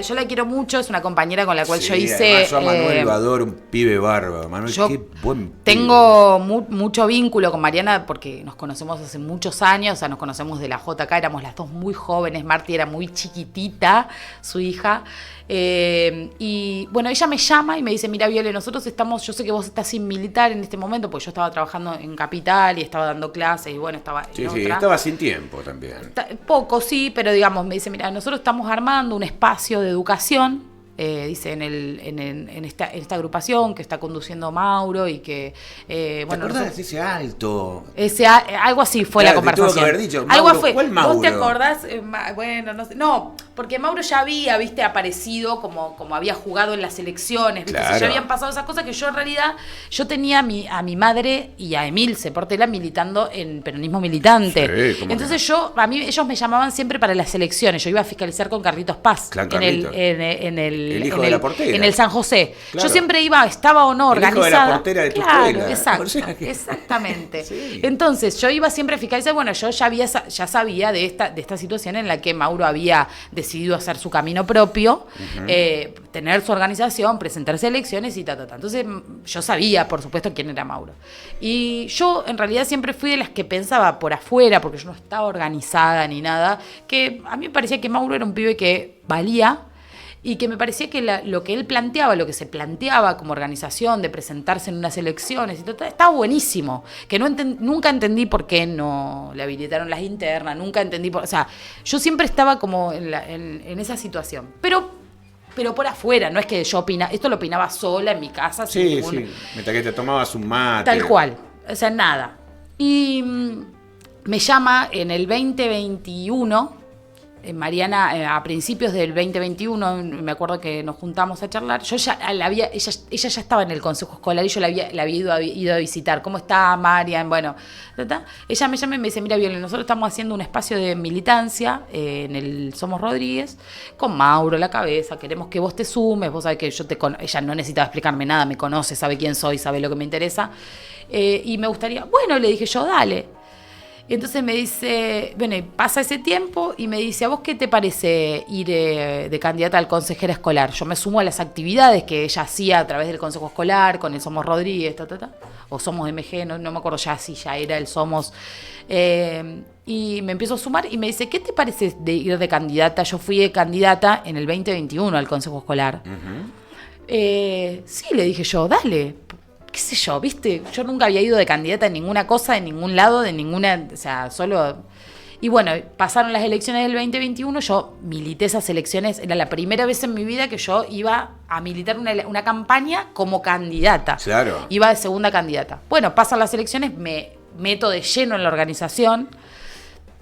Yo la quiero mucho, es una compañera con la cual yo hice... Yo a Manuel lo adoro, un pibe bárbaro. Manuel, qué buen pibe. Tengo mucho vínculo con Mariana porque nos conocemos hace muchos años, o sea, nos conocemos de la JK, éramos las dos muy jóvenes, Marti era muy chiquitita, su hija... y bueno, ella me llama y me dice, mira Viole, nosotros estamos, yo sé que vos estás sin militar en este momento, porque yo estaba trabajando en Capital y estaba dando clases y bueno, estaba sí, estaba sin tiempo también. Poco, sí, pero digamos, me dice, mira, nosotros estamos armando un espacio de educación, dice, en esta agrupación que está conduciendo Mauro y que... ¿Te acordás de ese alto? Algo así fue la conversación. Te tuvo que haber dicho, Mauro, algo fue. ¿Cuál Mauro? ¿Vos te acordás? Bueno, no sé. No, porque Mauro ya había, aparecido como había jugado en las elecciones, ¿viste? Claro. O sea, ya habían pasado esas cosas que yo en realidad, yo tenía a mi madre y a Emilce Portela militando en peronismo militante. Sí, entonces ellos me llamaban siempre para las elecciones. Yo iba a fiscalizar con Carlitos Paz en el hijo de la portera. En el San José. Claro. Yo siempre estaba o no organizada. El hijo de la portera de tu escuela. Exacto, o sea que... exactamente. Sí. Entonces, yo iba siempre a fiscalizar. Bueno, yo ya sabía de esta situación en la que Mauro había decidido hacer su camino propio, uh-huh. Tener su organización, presentarse a elecciones y Entonces, yo sabía, por supuesto, quién era Mauro. Y yo, en realidad, siempre fui de las que pensaba por afuera, porque yo no estaba organizada ni nada, que a mí me parecía que Mauro era un pibe que valía. Y que me parecía que lo que él planteaba, lo que se planteaba como organización de presentarse en unas elecciones, estaba buenísimo. Que nunca entendí por qué no le habilitaron las internas, nunca entendí o sea, yo siempre estaba como en esa situación. Pero por afuera, no es que yo opinaba, esto lo opinaba sola en mi casa. Sí, mientras que te tomabas un mate. Tal cual, o sea, nada. Y me llama en el 2021... Mariana, a principios del 2021, me acuerdo que nos juntamos a charlar. Yo ella ya estaba en el consejo escolar y yo la había ido a visitar. ¿Cómo está Marian? Bueno, ella me llama y me dice, mira, Viole, nosotros estamos haciendo un espacio de militancia en el Somos Rodríguez, con Mauro a la cabeza, queremos que vos te sumes, vos sabés que ella no necesitaba explicarme nada, me conoce, sabe quién soy, sabe lo que me interesa. Y me gustaría, bueno, le dije yo, dale. Y entonces me dice, bueno, y pasa ese tiempo y me dice, ¿a vos qué te parece ir de candidata al consejera escolar? Yo me sumo a las actividades que ella hacía a través del consejo escolar, con el Somos Rodríguez, o Somos MG, no me acuerdo ya si ya era el Somos. Y me empiezo a sumar y me dice, ¿qué te parece de ir de candidata? Yo fui de candidata en el 2021 al consejo escolar. Sí, le dije yo, dale, qué sé yo, ¿viste? Yo nunca había ido de candidata en ninguna cosa, de ningún lado, de ninguna, o sea, solo... Y bueno, pasaron las elecciones del 2021, yo milité esas elecciones, era la primera vez en mi vida que yo iba a militar una campaña como candidata. Claro. Iba de segunda candidata. Bueno, pasan las elecciones, me meto de lleno en la organización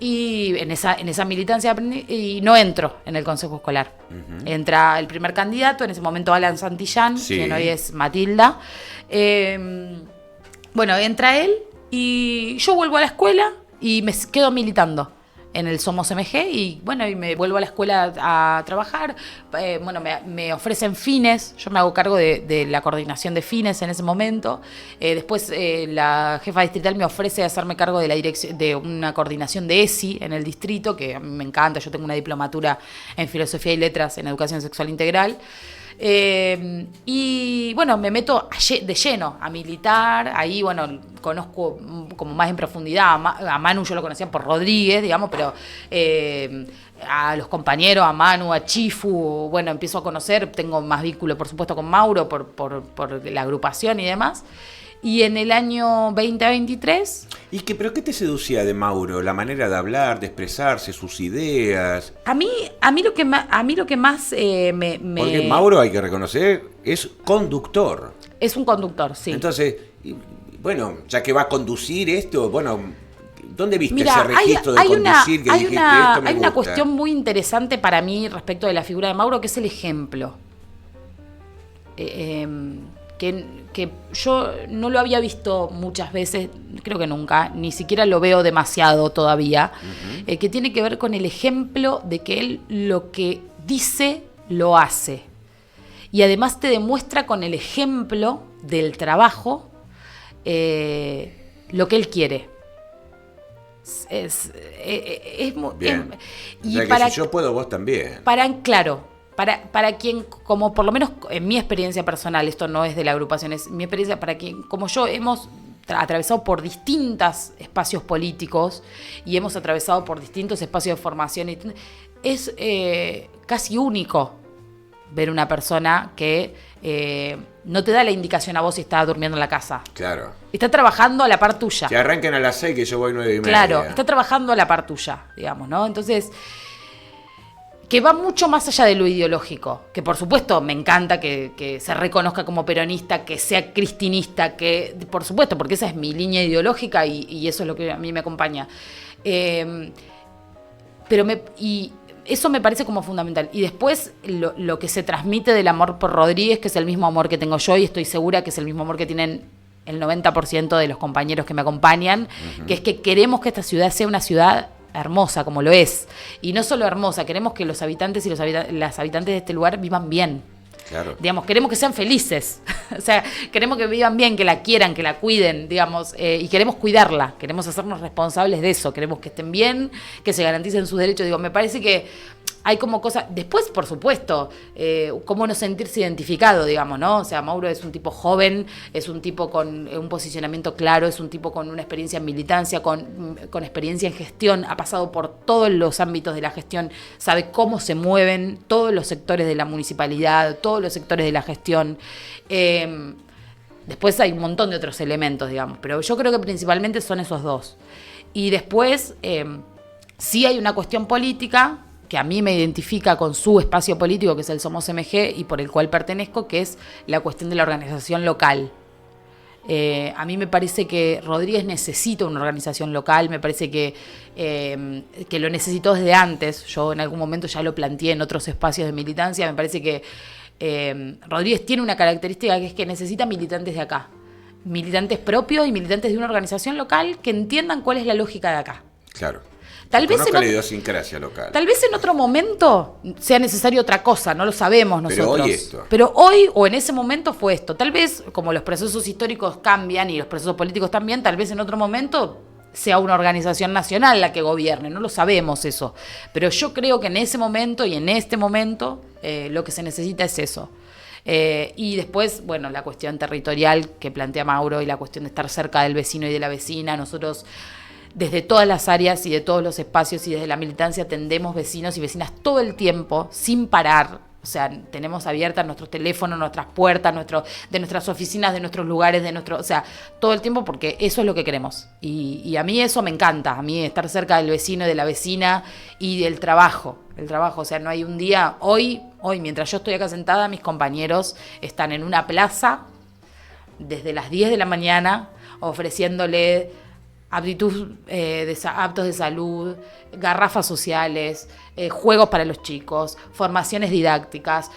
y en esa militancia aprendí, y no entro en el consejo escolar. Entra el primer candidato, en ese momento Alan Santillán, sí, quien hoy es Matilda. Bueno, entra él y yo vuelvo a la escuela y me quedo militando en el Somos MG y bueno, y me vuelvo a la escuela a trabajar. Bueno, me ofrecen fines, yo me hago cargo de la coordinación de fines en ese momento. Después la jefa distrital me ofrece hacerme cargo de la dirección de una coordinación de ESI en el distrito, que a mí me encanta. Yo tengo una diplomatura en Filosofía y Letras en Educación Sexual Integral. Y bueno, me meto de lleno a militar. Ahí, bueno, conozco como más en profundidad a Manu. Yo lo conocía por Rodríguez, digamos, pero a los compañeros, a Manu, a Chifu, bueno, empiezo a conocer. Tengo más vínculo, por supuesto, con Mauro por la agrupación y demás. Y en el año 2023... ¿Pero qué te seducía de Mauro? La manera de hablar, de expresarse, sus ideas. A mí lo que más me... Porque Mauro, hay que reconocer, es conductor. Es un conductor, sí. Entonces, bueno, ya que va a conducir esto, bueno, ¿dónde viste Mira, ese registro de conducir que dijiste esto me hay una gusta? cuestión muy interesante para mí respecto de la figura de Mauro, que es el ejemplo. Que yo no lo había visto muchas veces, creo que nunca, ni siquiera lo veo demasiado todavía, que tiene que ver con el ejemplo de que él lo que dice, lo hace. Y además te demuestra con el ejemplo del trabajo lo que él quiere. Es muy bien. Y o sea, para, que si yo puedo, vos también. Para quien, como por lo menos en mi experiencia personal, esto no es de la agrupación, es mi experiencia, para quien, como yo, hemos atravesado por distintos espacios políticos y hemos atravesado por distintos espacios de formación, es casi único ver una persona que no te da la indicación a vos si está durmiendo en la casa. Claro. Está trabajando a la par tuya. Que arranquen a las 6 que yo voy 9:30. Claro, está trabajando a la par tuya, digamos, ¿no? Entonces... que va mucho más allá de lo ideológico, que por supuesto me encanta que se reconozca como peronista, que sea cristinista, que por supuesto, porque esa es mi línea ideológica y eso es lo que a mí me acompaña. Y eso me parece como fundamental. Y después lo que se transmite del amor por Rodríguez, que es el mismo amor que tengo yo y estoy segura que es el mismo amor que tienen el 90% de los compañeros que me acompañan, que es que queremos que esta ciudad sea una ciudad hermosa, como lo es. Y no solo hermosa, queremos que los habitantes y las habitantes de este lugar vivan bien. Claro. Digamos, queremos que sean felices. O sea, queremos que vivan bien, que la quieran, que la cuiden, digamos, y queremos cuidarla, queremos hacernos responsables de eso, queremos que estén bien, que se garanticen sus derechos. Digo, me parece que hay como cosas... Después, por supuesto, cómo no sentirse identificado, digamos, ¿no? O sea, Mauro es un tipo joven, es un tipo con un posicionamiento claro, es un tipo con una experiencia en militancia, con experiencia en gestión, ha pasado por todos los ámbitos de la gestión, sabe cómo se mueven todos los sectores de la municipalidad, todos los sectores de la gestión. Después hay un montón de otros elementos, digamos, pero yo creo que principalmente son esos dos. Y después, sí hay una cuestión política que a mí me identifica con su espacio político, que es el Somos MG, y por el cual pertenezco, que es la cuestión de la organización local. A mí me parece que Rodríguez necesita una organización local, me parece que lo necesitó desde antes. Yo en algún momento ya lo planteé en otros espacios de militancia. Me parece que Rodríguez tiene una característica, que es que necesita militantes de acá. Militantes propios y militantes de una organización local que entiendan cuál es la lógica de acá. Claro. Tal vez, la idiosincrasia local. Tal vez en otro momento sea necesario otra cosa, no lo sabemos nosotros. Pero hoy esto. Pero hoy o en ese momento fue esto. Tal vez, como los procesos históricos cambian y los procesos políticos también, tal vez en otro momento sea una organización nacional la que gobierne, no lo sabemos eso. Pero yo creo que en ese momento y en este momento lo que se necesita es eso. Y después, bueno, la cuestión territorial que plantea Mauro y la cuestión de estar cerca del vecino y de la vecina. Nosotros, desde todas las áreas y de todos los espacios y desde la militancia, atendemos vecinos y vecinas todo el tiempo, sin parar. O sea, tenemos abiertas nuestros teléfonos, nuestras puertas, de nuestras oficinas, de nuestros lugares, o sea, todo el tiempo, porque eso es lo que queremos. Y a mí eso me encanta, a mí estar cerca del vecino, de la vecina y del trabajo. El trabajo, o sea, no hay un día. Hoy, mientras yo estoy acá sentada, mis compañeros están en una plaza desde las 10 de la mañana ofreciéndole aptos de salud, garrafas sociales, juegos para los chicos, formaciones didácticas,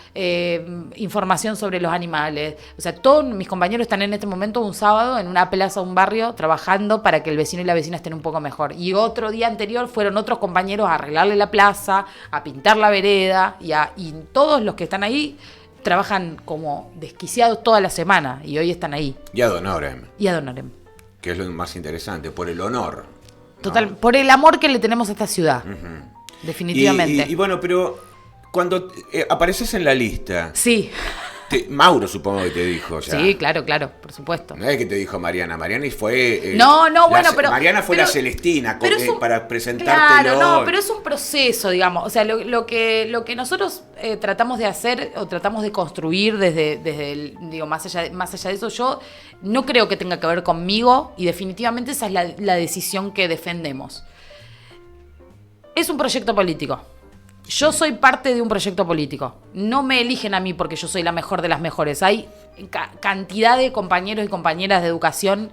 información sobre los animales. O sea, todos mis compañeros están en este momento un sábado en una plaza, un barrio, trabajando para que el vecino y la vecina estén un poco mejor. Y otro día anterior fueron otros compañeros a arreglarle la plaza, a pintar la vereda, y todos los que están ahí trabajan como desquiciados toda la semana, y hoy están ahí. Y ad honorem. Y ad honorem. Que es lo más interesante, por el honor. Total, ¿no? Por el amor que le tenemos a esta ciudad. Definitivamente. Y bueno, pero cuando apareces en la lista... Sí. Mauro supongo que te dijo ya. Sí, claro, por supuesto. No es que te dijo Mariana fue... pero... Mariana fue la Celestina para presentártelo. Claro, no, pero es un proceso, digamos. O sea, lo que nosotros tratamos de hacer o tratamos de construir desde el, digo, más allá de eso, yo no creo que tenga que ver conmigo, y definitivamente esa es la decisión que defendemos. Es un proyecto político. Yo soy parte de un proyecto político. No me eligen a mí porque yo soy la mejor de las mejores. Hay cantidad de compañeros y compañeras de educación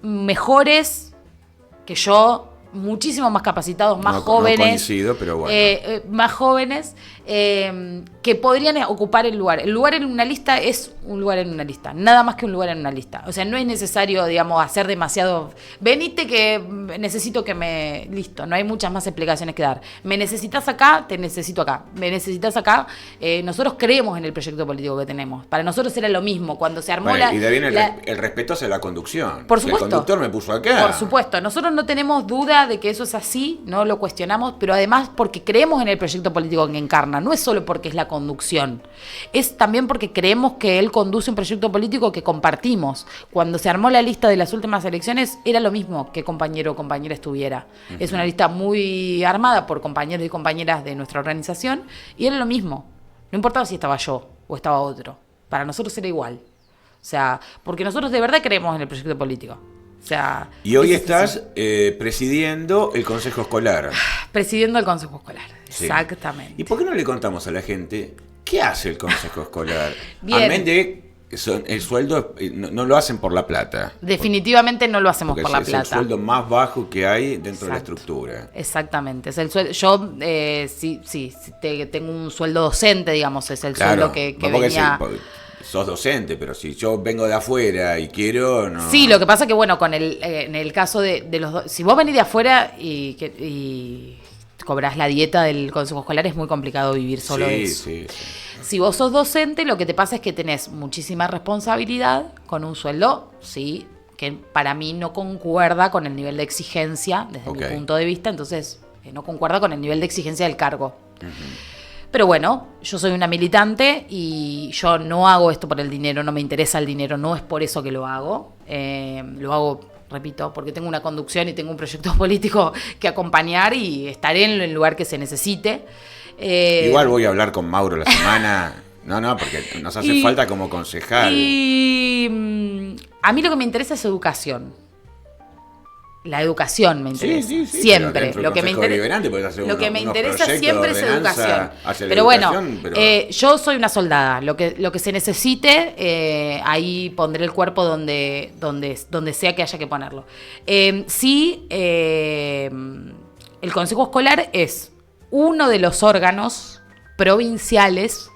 mejores que yo, muchísimo más capacitados, más jóvenes. No coincido, pero bueno. Más jóvenes que podrían ocupar el lugar. El lugar en una lista es un lugar en una lista. Nada más que un lugar en una lista. O sea, no es necesario, digamos, hacer demasiado... Venite que necesito que me... Listo, no hay muchas más explicaciones que dar. Me necesitas acá, te necesito acá. Me necesitas acá. Nosotros creemos en el proyecto político que tenemos. Para nosotros era lo mismo. Cuando se armó y de ahí viene el respeto hacia la conducción. Por supuesto. El conductor me puso acá. Por supuesto. Nosotros no tenemos duda de que eso es así, no lo cuestionamos, pero además porque creemos en el proyecto político que encarna. No es solo porque es la conducción. Es también porque creemos que él conduce un proyecto político que compartimos. Cuando se armó la lista de las últimas elecciones, era lo mismo que compañero o compañera estuviera. Es una lista muy armada por compañeros y compañeras de nuestra organización, y era lo mismo. No importaba si estaba yo o estaba otro. Para nosotros era igual. O sea, porque nosotros de verdad creemos en el proyecto político. O sea, y hoy estás presidiendo el Consejo Escolar. Presidiendo el Consejo Escolar, sí. Exactamente. ¿Y por qué no le contamos a la gente qué hace el Consejo Escolar? Bien. Amén de el sueldo, no lo hacen por la plata. Definitivamente no lo hacemos por la plata. Es el sueldo más bajo que hay dentro de la estructura. Exactamente. Es el sueldo. Yo tengo un sueldo docente, digamos, es el sueldo que venía... Sos docente, pero si yo vengo de afuera y quiero... No. Sí, lo que pasa que, bueno, en el caso de los... Si vos venís de afuera y cobrás la dieta del Consejo Escolar, es muy complicado vivir solo de eso. Sí. Si vos sos docente, lo que te pasa es que tenés muchísima responsabilidad con un sueldo, sí, que para mí no concuerda con el nivel de exigencia, desde mi punto de vista, entonces no concuerda con el nivel de exigencia del cargo. Pero bueno, yo soy una militante y yo no hago esto por el dinero, no me interesa el dinero, no es por eso que lo hago. Lo hago, repito, porque tengo una conducción y tengo un proyecto político que acompañar y estaré en el lugar que se necesite. Igual voy a hablar con Mauro la semana. No, porque nos hace falta como concejal. Y a mí lo que me interesa es educación. La educación me interesa, sí, siempre. Lo que me interesa siempre es educación. Pero bueno, yo soy una soldada. Lo que se necesite, ahí pondré el cuerpo donde sea que haya que ponerlo. El Consejo Escolar es uno de los órganos provinciales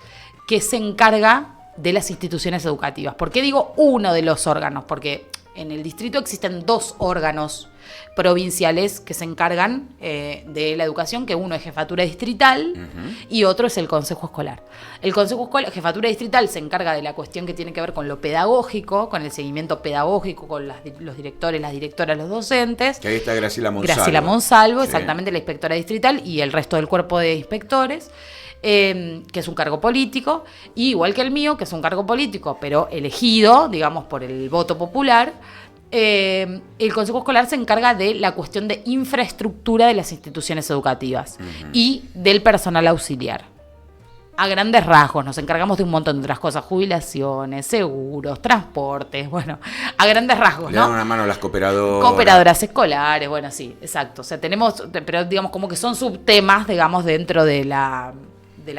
que se encarga de las instituciones educativas. ¿Por qué digo uno de los órganos? Porque en el distrito existen 2 órganos provinciales que se encargan de la educación, que uno es jefatura distrital y otro es el consejo escolar. El consejo escolar, jefatura distrital, se encarga de la cuestión que tiene que ver con lo pedagógico, con el seguimiento pedagógico, con los directores, las directoras, los docentes. Que ahí está Graciela Monsalvo. Graciela Monsalvo, sí. Exactamente, la inspectora distrital y el resto del cuerpo de inspectores. Que es un cargo político, y igual que el mío, que es un cargo político, pero elegido, digamos, por el voto popular. El Consejo Escolar se encarga de la cuestión de infraestructura de las instituciones educativas y del personal auxiliar. A grandes rasgos, nos encargamos de un montón de otras cosas, jubilaciones, seguros, transportes, bueno, a grandes rasgos, Le ¿no? dan una mano a las cooperadoras. Cooperadoras escolares, bueno, sí, exacto. O sea, tenemos, pero digamos como que son subtemas, digamos, dentro de la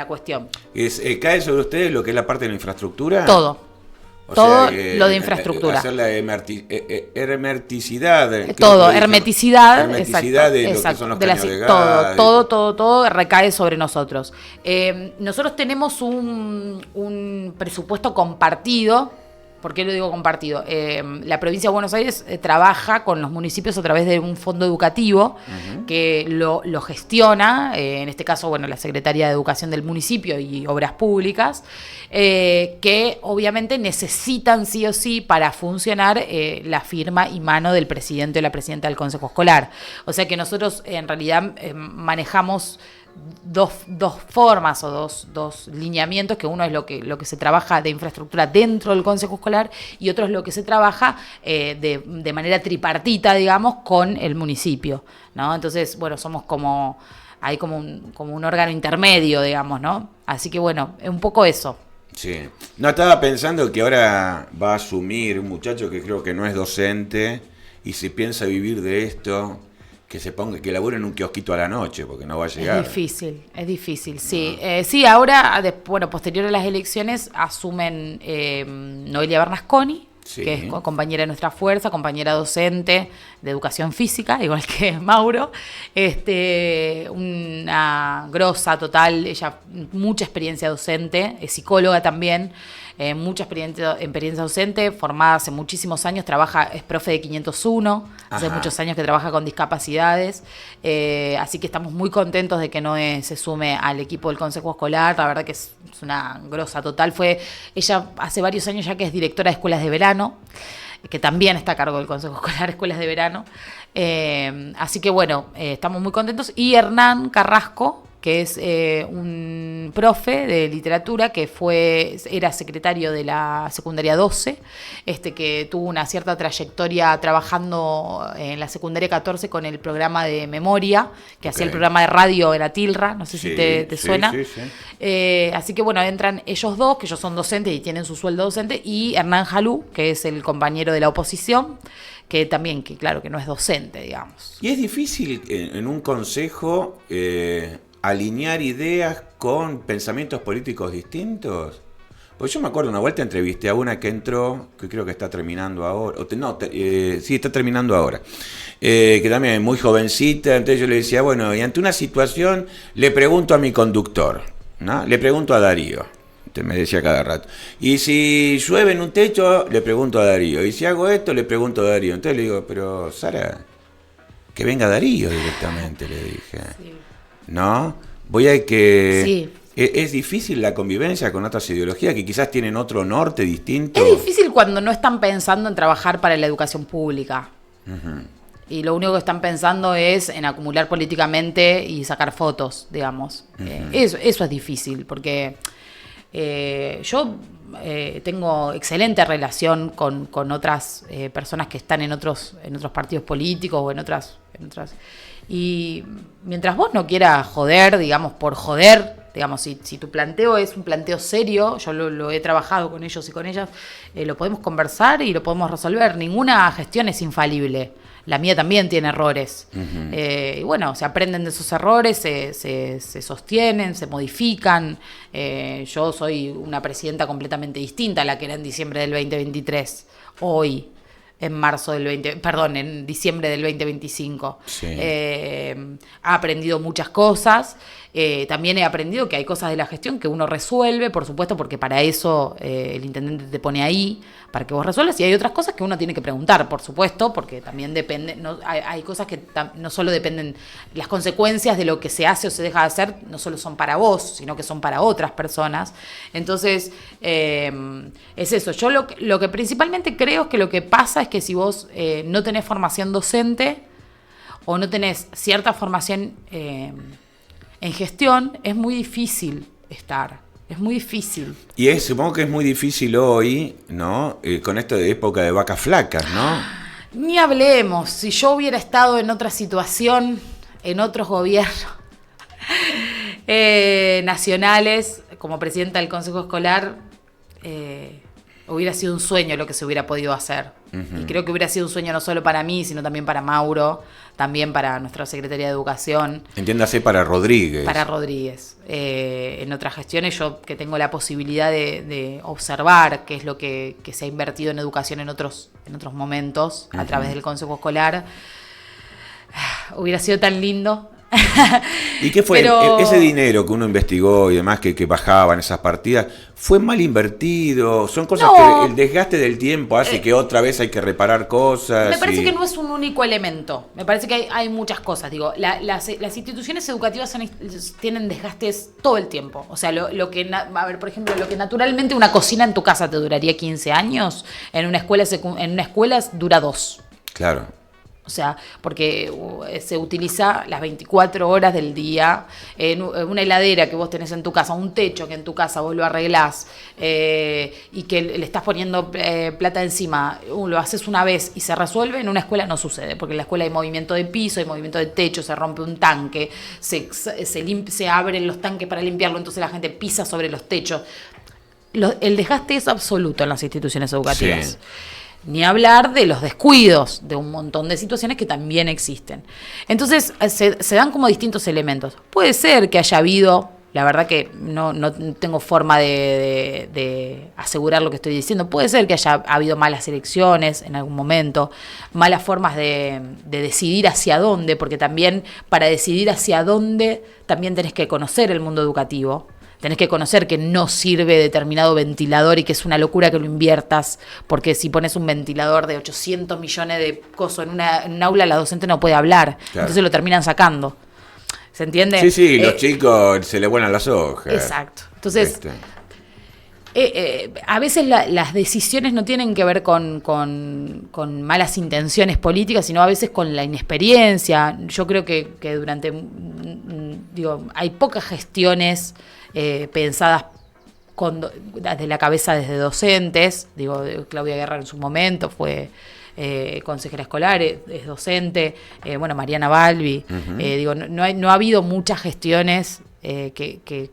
cuestión. ¿Cae sobre ustedes lo que es la parte de la infraestructura? Todo. Todo lo de infraestructura. Hacer la hermeticidad. Todo, hermeticidad. Hermeticidad de lo que son los caños de gas. Todo recae sobre nosotros. Nosotros tenemos un presupuesto compartido. ¿Por qué lo digo compartido? La provincia de Buenos Aires trabaja con los municipios a través de un fondo educativo que lo gestiona, en este caso, bueno, la Secretaría de Educación del municipio y Obras Públicas, que obviamente necesitan sí o sí para funcionar la firma y mano del presidente o la presidenta del Consejo Escolar. O sea que nosotros en realidad manejamos dos formas o dos lineamientos, que uno es lo que se trabaja de infraestructura dentro del Consejo Escolar y otro es lo que se trabaja de manera tripartita, digamos, con el municipio, ¿no? Entonces, bueno, somos como un órgano intermedio, digamos, ¿no? Así que, bueno, es un poco eso. Sí. No, estaba pensando que ahora va a asumir un muchacho que creo que no es docente y si piensa vivir de esto, que se ponga, que labure en un kiosquito a la noche, porque no va a llegar. Es difícil, sí. No. Sí, ahora, bueno, posterior a las elecciones, asumen Noelia Bernasconi, sí, que es compañera de Nuestra Fuerza, compañera docente de educación física, igual que Mauro. Una grosa total, ella mucha experiencia docente, es psicóloga también. Mucha experiencia docente, formada hace muchísimos años, es profe de 501, hace muchos años que trabaja con discapacidades, así que estamos muy contentos de que Noé se sume al equipo del Consejo Escolar, la verdad que es una grosa total. Ella hace varios años ya que es directora de escuelas de verano, que también está a cargo del Consejo Escolar, escuelas de verano, así que bueno, estamos muy contentos. Y Hernán Carrasco, que es un profe de literatura que era secretario de la secundaria 12, que tuvo una cierta trayectoria trabajando en la secundaria 14 con el programa de memoria, que hacía el programa de radio, era Tilra, no sé si te suena. Sí. Así que bueno, entran ellos dos, que ellos son docentes y tienen su sueldo docente, y Hernán Jalú, que es el compañero de la oposición, que también, que claro, que no es docente, digamos. Y es difícil en un consejo alinear ideas con pensamientos políticos distintos. Pues yo me acuerdo, una vuelta entrevisté a una que entró, que creo que está terminando ahora, sí, está terminando ahora, que también es muy jovencita. Entonces yo le decía, bueno, y ante una situación le pregunto a mi conductor, ¿no? Le pregunto a Darío. Entonces me decía cada rato. Y si llueve en un techo, le pregunto a Darío. Y si hago esto, le pregunto a Darío. Entonces le digo, pero Sara, que venga Darío directamente, le dije. Sí. ¿No? Sí. Es difícil la convivencia con otras ideologías que quizás tienen otro norte distinto. Es difícil cuando no están pensando en trabajar para la educación pública. Y lo único que están pensando es en acumular políticamente y sacar fotos, digamos. Eso es difícil, porque yo tengo excelente relación con otras personas que están en otros partidos políticos o en otras. Y mientras vos no quieras joder, digamos, por joder, digamos, si tu planteo es un planteo serio, yo lo he trabajado con ellos y con ellas, lo podemos conversar y lo podemos resolver. Ninguna gestión es infalible. La mía también tiene errores. Y bueno, se aprenden de esos errores, se sostienen, se modifican. Yo soy una presidenta completamente distinta a la que era en diciembre del 2023, hoy. En diciembre del 2025. Sí. He aprendido muchas cosas. También he aprendido que hay cosas de la gestión que uno resuelve, por supuesto, porque para eso el intendente te pone ahí, para que vos resuelvas. Y hay otras cosas que uno tiene que preguntar, por supuesto, porque también depende, hay cosas que no solo dependen, las consecuencias de lo que se hace o se deja de hacer, no solo son para vos, sino que son para otras personas. Entonces, es eso. Yo lo que principalmente creo es que lo que pasa es que si vos no tenés formación docente o no tenés cierta formación en gestión, es muy difícil estar. Es muy difícil. Y supongo que es muy difícil hoy, ¿no? Con esto de época de vacas flacas, ¿no? Ni hablemos. Si yo hubiera estado en otra situación, en otros gobiernos nacionales, como presidenta del Consejo Escolar, hubiera sido un sueño lo que se hubiera podido hacer. Uh-huh. Y creo que hubiera sido un sueño no solo para mí, sino también para Mauro, también para nuestra Secretaría de Educación. Entiéndase, para Rodríguez. Para Rodríguez. En otras gestiones, yo que tengo la posibilidad de observar qué es lo que se ha invertido en educación en otros momentos, uh-huh, a través del Consejo Escolar, hubiera sido tan lindo. ¿Y qué fue? Ese dinero que uno investigó y demás, que bajaban esas partidas, ¿fue mal invertido? ¿Son cosas que el desgaste del tiempo hace que otra vez hay que reparar cosas? Me parece que no es un único elemento. Me parece que hay muchas cosas. Digo, las instituciones educativas tienen desgastes todo el tiempo. O sea, lo que, a ver, por ejemplo, lo que naturalmente una cocina en tu casa te duraría 15 años, en una escuela dura 2. Claro. O sea, porque se utiliza las 24 horas del día, en una heladera que vos tenés en tu casa, un techo que en tu casa vos lo arreglás y que le estás poniendo plata encima, lo haces una vez y se resuelve. En una escuela no sucede, porque en la escuela hay movimiento de piso, hay movimiento de techo, se rompe un tanque, se abren los tanques para limpiarlo, entonces la gente pisa sobre los techos. El desgaste es absoluto en las instituciones educativas. Sí. Ni hablar de los descuidos de un montón de situaciones que también existen. Entonces, se dan como distintos elementos. Puede ser que haya habido, la verdad que no tengo forma de asegurar lo que estoy diciendo, puede ser que haya habido malas elecciones en algún momento, malas formas de decidir hacia dónde, porque también para decidir hacia dónde también tenés que conocer el mundo educativo. Tenés que conocer que no sirve determinado ventilador y que es una locura que lo inviertas, porque si pones un ventilador de 800 millones de cosas en un aula, la docente no puede hablar. Claro. Entonces lo terminan sacando. ¿Se entiende? Sí, los chicos se les vuelan las hojas. Exacto. Entonces, a veces las decisiones no tienen que ver con malas intenciones políticas, sino a veces con la inexperiencia. Yo creo que durante, hay pocas gestiones pensadas desde la cabeza desde docentes. Claudia Guerra en su momento fue consejera escolar, es docente, Mariana Balbi. Uh-huh. No ha habido muchas gestiones que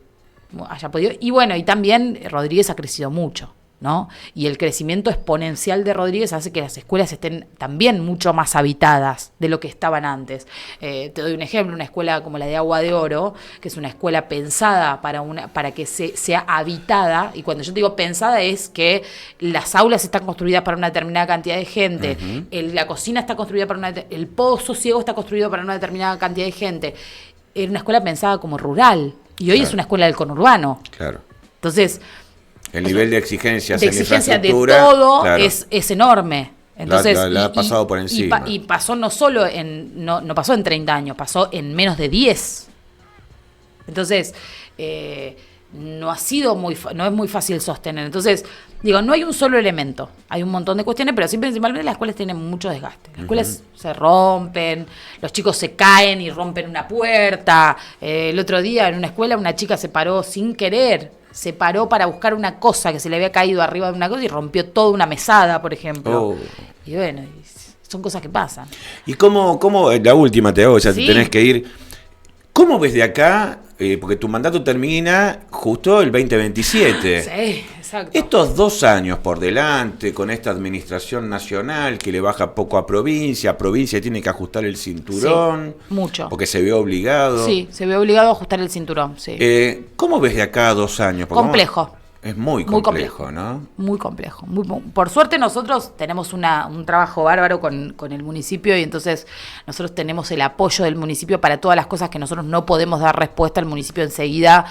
haya podido. Y también Rodríguez ha crecido mucho, ¿no? Y el crecimiento exponencial de Rodríguez hace que las escuelas estén también mucho más habitadas de lo que estaban antes. Te doy un ejemplo, una escuela como la de Agua de Oro, que es una escuela pensada para que sea habitada, y cuando yo digo pensada es que las aulas están construidas para una determinada cantidad de gente, uh-huh, la cocina está construida el pozo ciego está construido para una determinada cantidad de gente. Era una escuela pensada como rural, y hoy es una escuela del conurbano. Claro. Entonces, el nivel de exigencias en infraestructura, de todo, claro, es enorme. Entonces, la ha pasado por encima. Y pasó no solo no pasó en 30 años, pasó en menos de 10. Entonces, no es muy fácil sostener. Entonces, no hay un solo elemento. Hay un montón de cuestiones, pero sí, principalmente las escuelas tienen mucho desgaste. Las escuelas se rompen, los chicos se caen y rompen una puerta. El otro día en una escuela una chica se paró sin querer. Se paró para buscar una cosa que se le había caído arriba de una cosa y rompió toda una mesada, por ejemplo. Oh. Y son cosas que pasan. ¿Y cómo la última te hago, ya te tenés que ir? ¿Cómo ves de acá? Porque tu mandato termina justo el 2027. Sí, exacto. Estos 2 años por delante, con esta administración nacional que le baja poco a provincia tiene que ajustar el cinturón. Sí, mucho. Porque se ve obligado. Sí, se ve obligado a ajustar el cinturón, sí. ¿Cómo ves de acá a 2 años? Complejo. Es muy complejo, ¿no? Muy complejo. Por suerte nosotros tenemos un trabajo bárbaro con el municipio y entonces nosotros tenemos el apoyo del municipio para todas las cosas que nosotros no podemos dar respuesta al municipio enseguida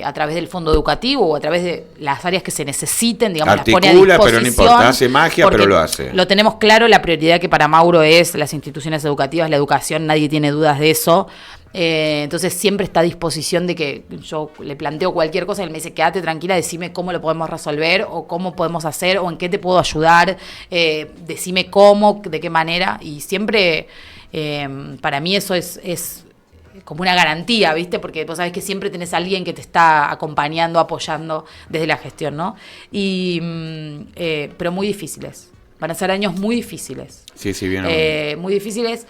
a través del fondo educativo o a través de las áreas que se necesiten, digamos, articula, las pone a disposición. pero no importa, hace magia, pero lo hace. Lo tenemos claro, la prioridad que para Mauro es las instituciones educativas, la educación, nadie tiene dudas de eso. Entonces siempre está a disposición de que yo le planteo cualquier cosa y él me dice, quédate tranquila, decime cómo lo podemos resolver o cómo podemos hacer o en qué te puedo ayudar, decime cómo, de qué manera, y siempre para mí eso es como una garantía, ¿viste? Porque vos sabés que siempre tenés a alguien que te está acompañando, apoyando desde la gestión, ¿no? Pero muy difíciles, van a ser años muy difíciles. Sí, bien. Muy difíciles.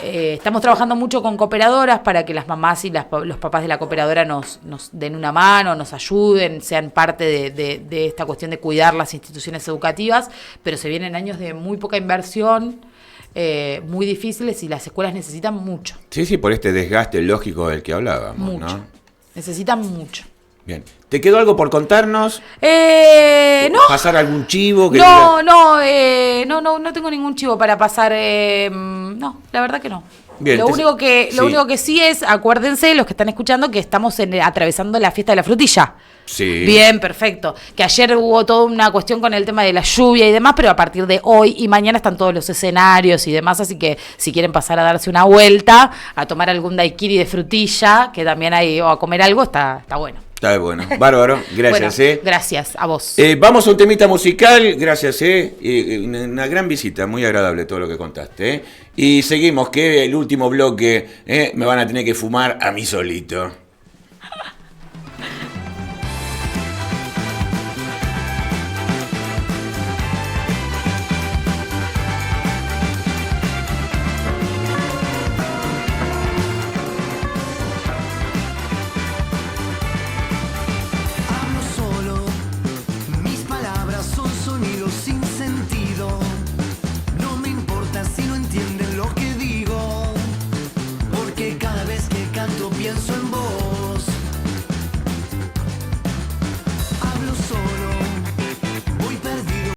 Estamos trabajando mucho con cooperadoras para que las mamás y los papás de la cooperadora nos den una mano, nos ayuden, sean parte de esta cuestión de cuidar las instituciones educativas, pero se vienen años de muy poca inversión, muy difíciles y las escuelas necesitan mucho. Sí, por este desgaste lógico del que hablábamos, mucho. ¿no? Necesitan mucho. Bien. ¿Te quedó algo por contarnos? No. ¿Pasar algún chivo? No tengo ningún chivo para pasar. No, la verdad que no. Bien, lo único que sí es, acuérdense, los que están escuchando, que estamos atravesando la fiesta de la frutilla. Sí. Bien, perfecto. Que ayer hubo toda una cuestión con el tema de la lluvia y demás, pero a partir de hoy y mañana están todos los escenarios y demás, así que si quieren pasar a darse una vuelta, a tomar algún daiquiri de frutilla, que también hay, o a comer algo, está bueno. Está bueno. Bárbaro. Gracias, bueno, gracias a vos. Vamos a un temita musical. Gracias, una gran visita. Muy agradable todo lo que contaste, Y seguimos, que el último bloque me van a tener que fumar a mí solito.